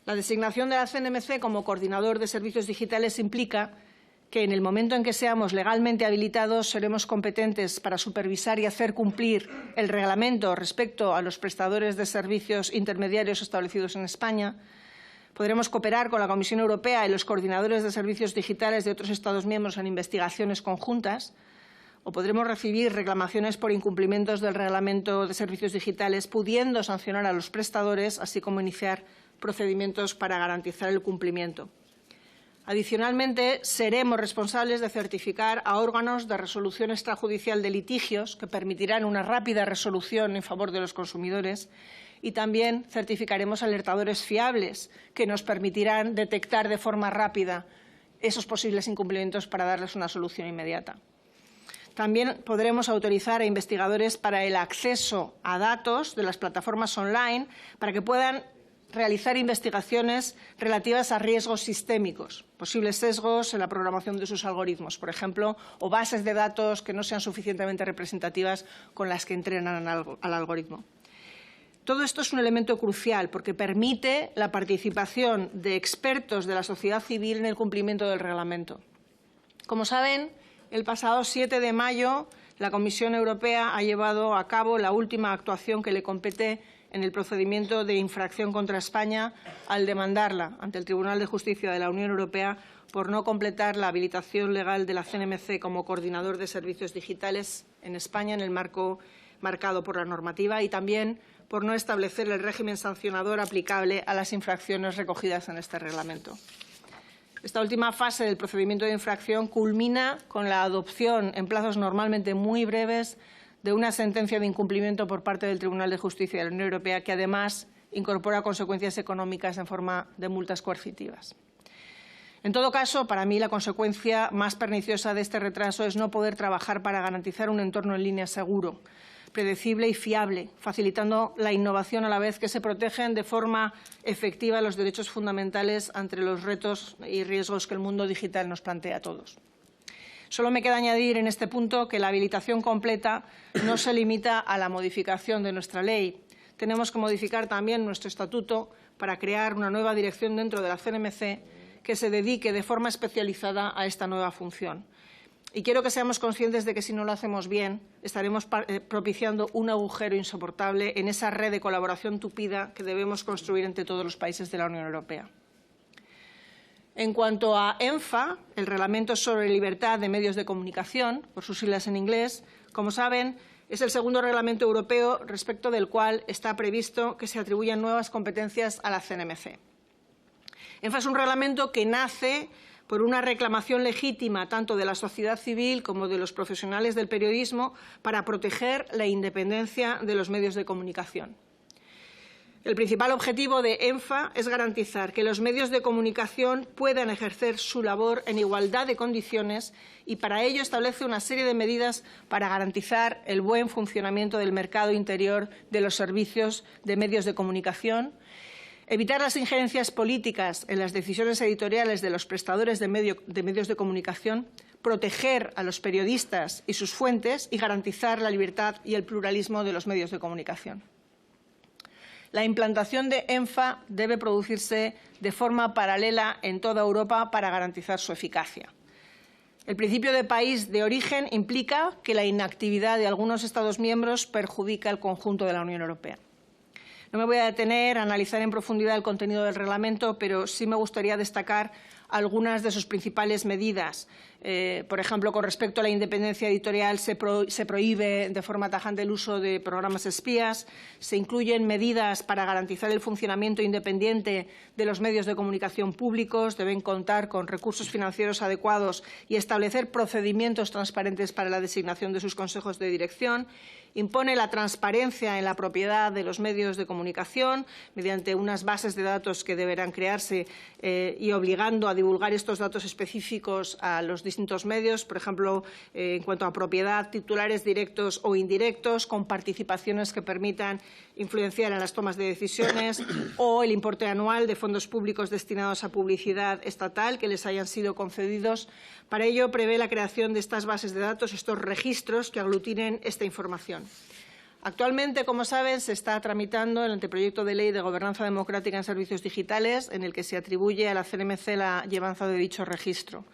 La designación de la CNMC como coordinador de servicios digitales implica que en el momento en que seamos legalmente habilitados seremos competentes para supervisar y hacer cumplir el reglamento respecto a los prestadores de servicios intermediarios establecidos en España. Podremos cooperar con la Comisión Europea y los coordinadores de servicios digitales de otros Estados miembros en investigaciones conjuntas, o podremos recibir reclamaciones por incumplimientos del Reglamento de Servicios Digitales, pudiendo sancionar a los prestadores, así como iniciar procedimientos para garantizar el cumplimiento. Adicionalmente, seremos responsables de certificar a órganos de resolución extrajudicial de litigios que permitirán una rápida resolución en favor de los consumidores, y también certificaremos alertadores fiables que nos permitirán detectar de forma rápida esos posibles incumplimientos para darles una solución inmediata. También podremos autorizar a investigadores para el acceso a datos de las plataformas online para que puedan realizar investigaciones relativas a riesgos sistémicos, posibles sesgos en la programación de sus algoritmos, por ejemplo, o bases de datos que no sean suficientemente representativas con las que entrenan al algoritmo. Todo esto es un elemento crucial porque permite la participación de expertos de la sociedad civil en el cumplimiento del reglamento. Como saben, el pasado 7 de mayo la Comisión Europea ha llevado a cabo la última actuación que le compete en el procedimiento de infracción contra España al demandarla ante el Tribunal de Justicia de la Unión Europea por no completar la habilitación legal de la CNMC como coordinador de servicios digitales en España en el marco marcado por la normativa y también por no establecer el régimen sancionador aplicable a las infracciones recogidas en este reglamento. Esta última fase del procedimiento de infracción culmina con la adopción en plazos normalmente muy breves de una sentencia de incumplimiento por parte del Tribunal de Justicia de la Unión Europea que, además, incorpora consecuencias económicas en forma de multas coercitivas. En todo caso, para mí la consecuencia más perniciosa de este retraso es no poder trabajar para garantizar un entorno en línea seguro, predecible y fiable, facilitando la innovación a la vez que se protegen de forma efectiva los derechos fundamentales ante los retos y riesgos que el mundo digital nos plantea a todos. Solo me queda añadir en este punto que la habilitación completa no se limita a la modificación de nuestra ley. Tenemos que modificar también nuestro estatuto para crear una nueva dirección dentro de la CNMC que se dedique de forma especializada a esta nueva función. Y quiero que seamos conscientes de que si no lo hacemos bien, estaremos propiciando un agujero insoportable en esa red de colaboración tupida que debemos construir entre todos los países de la Unión Europea. En cuanto a ENFA, el Reglamento sobre Libertad de Medios de Comunicación, por sus siglas en inglés, como saben, es el segundo reglamento europeo respecto del cual está previsto que se atribuyan nuevas competencias a la CNMC. ENFA es un reglamento que nace por una reclamación legítima tanto de la sociedad civil como de los profesionales del periodismo para proteger la independencia de los medios de comunicación. El principal objetivo de ENFA es garantizar que los medios de comunicación puedan ejercer su labor en igualdad de condiciones y para ello establece una serie de medidas para garantizar el buen funcionamiento del mercado interior de los servicios de medios de comunicación, evitar las injerencias políticas en las decisiones editoriales de los prestadores de medios de comunicación, proteger a los periodistas y sus fuentes y garantizar la libertad y el pluralismo de los medios de comunicación. La implantación de ENFA debe producirse de forma paralela en toda Europa para garantizar su eficacia. El principio de país de origen implica que la inactividad de algunos Estados miembros perjudica al conjunto de la Unión Europea. No me voy a detener a analizar en profundidad el contenido del reglamento, pero sí me gustaría destacar algunas de sus principales medidas. Por ejemplo, con respecto a la independencia editorial, se prohíbe de forma tajante el uso de programas espías, se incluyen medidas para garantizar el funcionamiento independiente de los medios de comunicación públicos, deben contar con recursos financieros adecuados y establecer procedimientos transparentes para la designación de sus consejos de dirección. Impone la transparencia en la propiedad de los medios de comunicación mediante unas bases de datos que deberán crearse y obligando a divulgar estos datos específicos a los distintos medios, por ejemplo, en cuanto a propiedad, titulares directos o indirectos, con participaciones que permitan influenciar en las tomas de decisiones o el importe anual de fondos públicos destinados a publicidad estatal que les hayan sido concedidos. Para ello, prevé la creación de estas bases de datos, estos registros que aglutinen esta información. Actualmente, como saben, se está tramitando el anteproyecto de ley de gobernanza democrática en servicios digitales, en el que se atribuye a la CNMC la llevanza de dicho registro.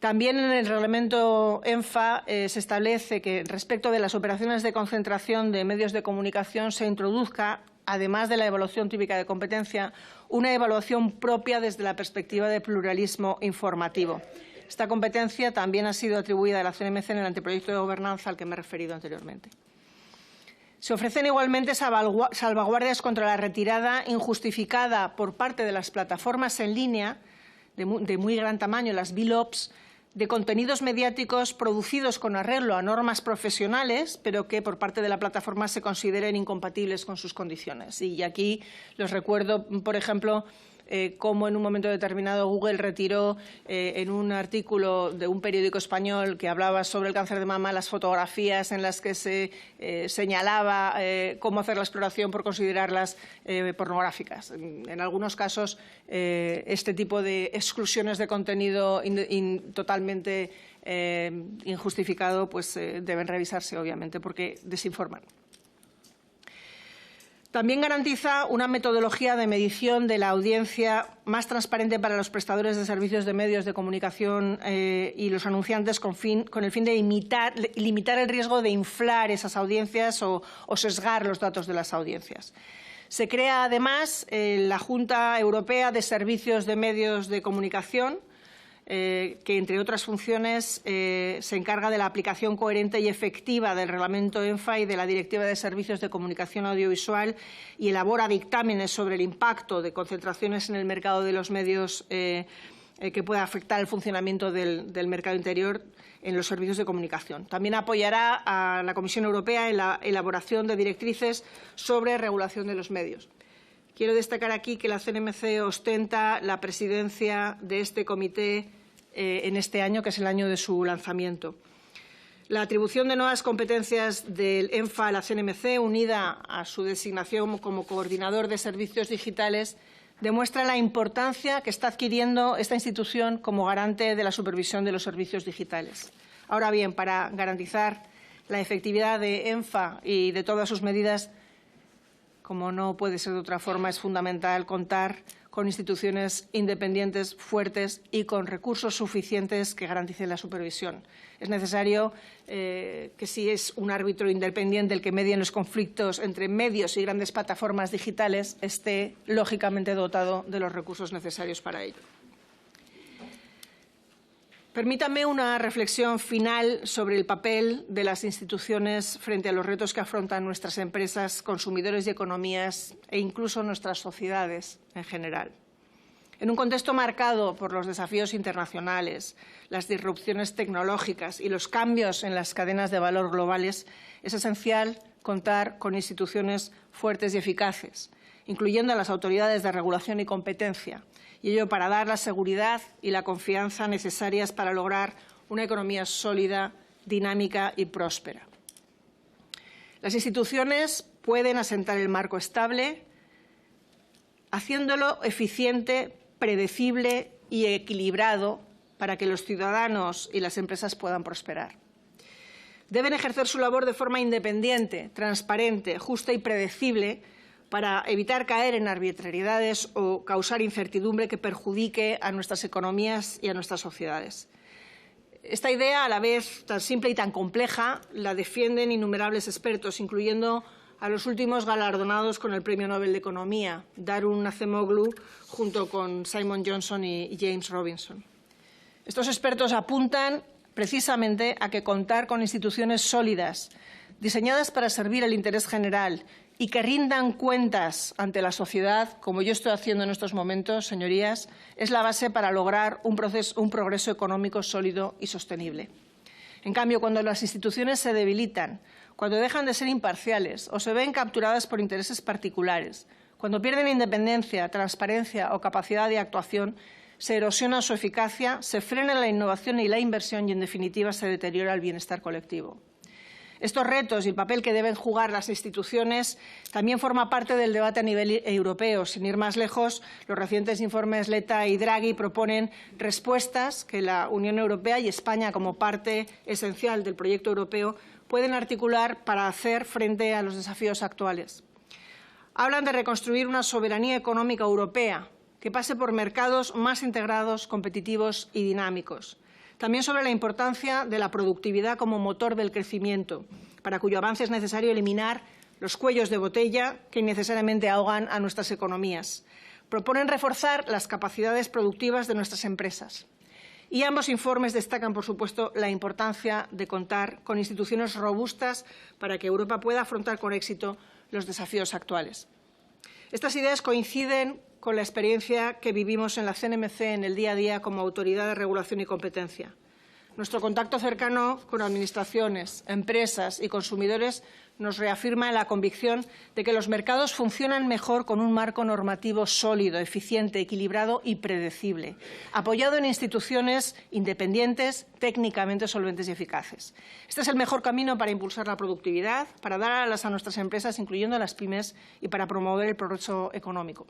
También en el reglamento ENFA se establece que respecto de las operaciones de concentración de medios de comunicación se introduzca, además de la evaluación típica de competencia, una evaluación propia desde la perspectiva de pluralismo informativo. Esta competencia también ha sido atribuida a la CNMC en el anteproyecto de gobernanza al que me he referido anteriormente. Se ofrecen igualmente salvaguardias contra la retirada injustificada por parte de las plataformas en línea de muy gran tamaño, las VLOPs, de contenidos mediáticos producidos con arreglo a normas profesionales, pero que por parte de la plataforma se consideren incompatibles con sus condiciones. Y aquí les recuerdo, por ejemplo, cómo en un momento determinado Google retiró en un artículo de un periódico español que hablaba sobre el cáncer de mama las fotografías en las que se señalaba cómo hacer la exploración por considerarlas pornográficas. En algunos casos, este tipo de exclusiones de contenido totalmente injustificado pues, deben revisarse, obviamente, porque desinforman. También garantiza una metodología de medición de la audiencia más transparente para los prestadores de servicios de medios de comunicación y los anunciantes con el fin de limitar el riesgo de inflar esas audiencias o sesgar los datos de las audiencias. Se crea, además, la Junta Europea de Servicios de Medios de Comunicación, que, entre otras funciones, se encarga de la aplicación coherente y efectiva del reglamento ENFA y de la Directiva de Servicios de Comunicación Audiovisual y elabora dictámenes sobre el impacto de concentraciones en el mercado de los medios que pueda afectar el funcionamiento del mercado interior en los servicios de comunicación. También apoyará a la Comisión Europea en la elaboración de directrices sobre regulación de los medios. Quiero destacar aquí que la CNMC ostenta la presidencia de este comité en este año, que es el año de su lanzamiento. La atribución de nuevas competencias del ENFA a la CNMC, unida a su designación como coordinador de servicios digitales, demuestra la importancia que está adquiriendo esta institución como garante de la supervisión de los servicios digitales. Ahora bien, para garantizar la efectividad de ENFA y de todas sus medidas, como no puede ser de otra forma, es fundamental contar con instituciones independientes, fuertes y con recursos suficientes que garanticen la supervisión. Es necesario que, si es un árbitro independiente el que medie los conflictos entre medios y grandes plataformas digitales, esté lógicamente dotado de los recursos necesarios para ello. Permítanme una reflexión final sobre el papel de las instituciones frente a los retos que afrontan nuestras empresas, consumidores y economías e incluso nuestras sociedades en general. En un contexto marcado por los desafíos internacionales, las disrupciones tecnológicas y los cambios en las cadenas de valor globales, es esencial contar con instituciones fuertes y eficaces, incluyendo a las autoridades de regulación y competencia, y ello para dar la seguridad y la confianza necesarias para lograr una economía sólida, dinámica y próspera. Las instituciones pueden asentar el marco estable, haciéndolo eficiente, predecible y equilibrado para que los ciudadanos y las empresas puedan prosperar. Deben ejercer su labor de forma independiente, transparente, justa y predecible, para evitar caer en arbitrariedades o causar incertidumbre que perjudique a nuestras economías y a nuestras sociedades. Esta idea, a la vez tan simple y tan compleja, la defienden innumerables expertos, incluyendo a los últimos galardonados con el Premio Nobel de Economía, Daron Acemoglu, junto con Simon Johnson y James Robinson. Estos expertos apuntan precisamente a que contar con instituciones sólidas, diseñadas para servir al interés general y que rindan cuentas ante la sociedad, como yo estoy haciendo en estos momentos, señorías, es la base para lograr un progreso económico sólido y sostenible. En cambio, cuando las instituciones se debilitan, cuando dejan de ser imparciales o se ven capturadas por intereses particulares, cuando pierden independencia, transparencia o capacidad de actuación, se erosiona su eficacia, se frena la innovación y la inversión y, en definitiva, se deteriora el bienestar colectivo. Estos retos y el papel que deben jugar las instituciones también forma parte del debate a nivel europeo. Sin ir más lejos, los recientes informes Letta y Draghi proponen respuestas que la Unión Europea y España, como parte esencial del proyecto europeo, pueden articular para hacer frente a los desafíos actuales. Hablan de reconstruir una soberanía económica europea que pase por mercados más integrados, competitivos y dinámicos. También sobre la importancia de la productividad como motor del crecimiento, para cuyo avance es necesario eliminar los cuellos de botella que innecesariamente ahogan a nuestras economías. Proponen reforzar las capacidades productivas de nuestras empresas. Y ambos informes destacan, por supuesto, la importancia de contar con instituciones robustas para que Europa pueda afrontar con éxito los desafíos actuales. Estas ideas coinciden con la experiencia que vivimos en la CNMC en el día a día como autoridad de regulación y competencia. Nuestro contacto cercano con administraciones, empresas y consumidores nos reafirma en la convicción de que los mercados funcionan mejor con un marco normativo sólido, eficiente, equilibrado y predecible, apoyado en instituciones independientes, técnicamente solventes y eficaces. Este es el mejor camino para impulsar la productividad, para dar alas a nuestras empresas, incluyendo a las pymes, y para promover el progreso económico.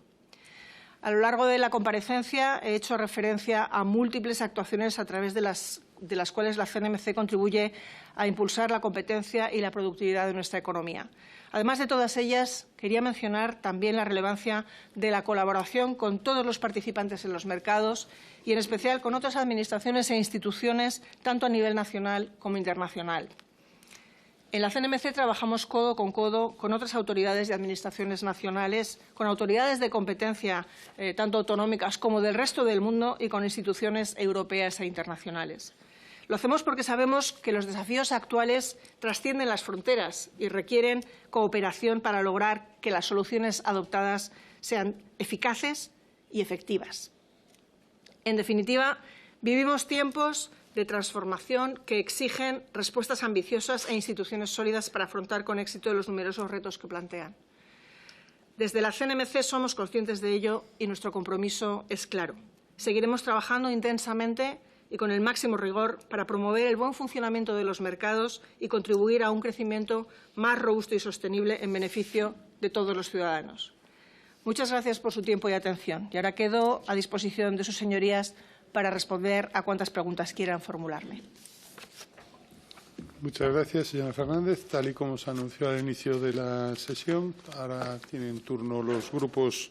A lo largo de la comparecencia he hecho referencia a múltiples actuaciones a través de las cuales la CNMC contribuye a impulsar la competencia y la productividad de nuestra economía. Además de todas ellas, quería mencionar también la relevancia de la colaboración con todos los participantes en los mercados y, en especial, con otras administraciones e instituciones, tanto a nivel nacional como internacional. En la CNMC trabajamos codo con otras autoridades y administraciones nacionales, con autoridades de competencia tanto autonómicas como del resto del mundo y con instituciones europeas e internacionales. Lo hacemos porque sabemos que los desafíos actuales trascienden las fronteras y requieren cooperación para lograr que las soluciones adoptadas sean eficaces y efectivas. En definitiva, vivimos tiempos de transformación que exigen respuestas ambiciosas e instituciones sólidas para afrontar con éxito los numerosos retos que plantean. Desde la CNMC somos conscientes de ello y nuestro compromiso es claro. Seguiremos trabajando intensamente y con el máximo rigor para promover el buen funcionamiento de los mercados y contribuir a un crecimiento más robusto y sostenible en beneficio de todos los ciudadanos. Muchas gracias por su tiempo y atención. Y ahora quedo a disposición de sus señorías para responder a cuantas preguntas quieran formularme. Muchas gracias, señora Fernández. Tal y como se anunció al inicio de la sesión, ahora tienen turno los grupos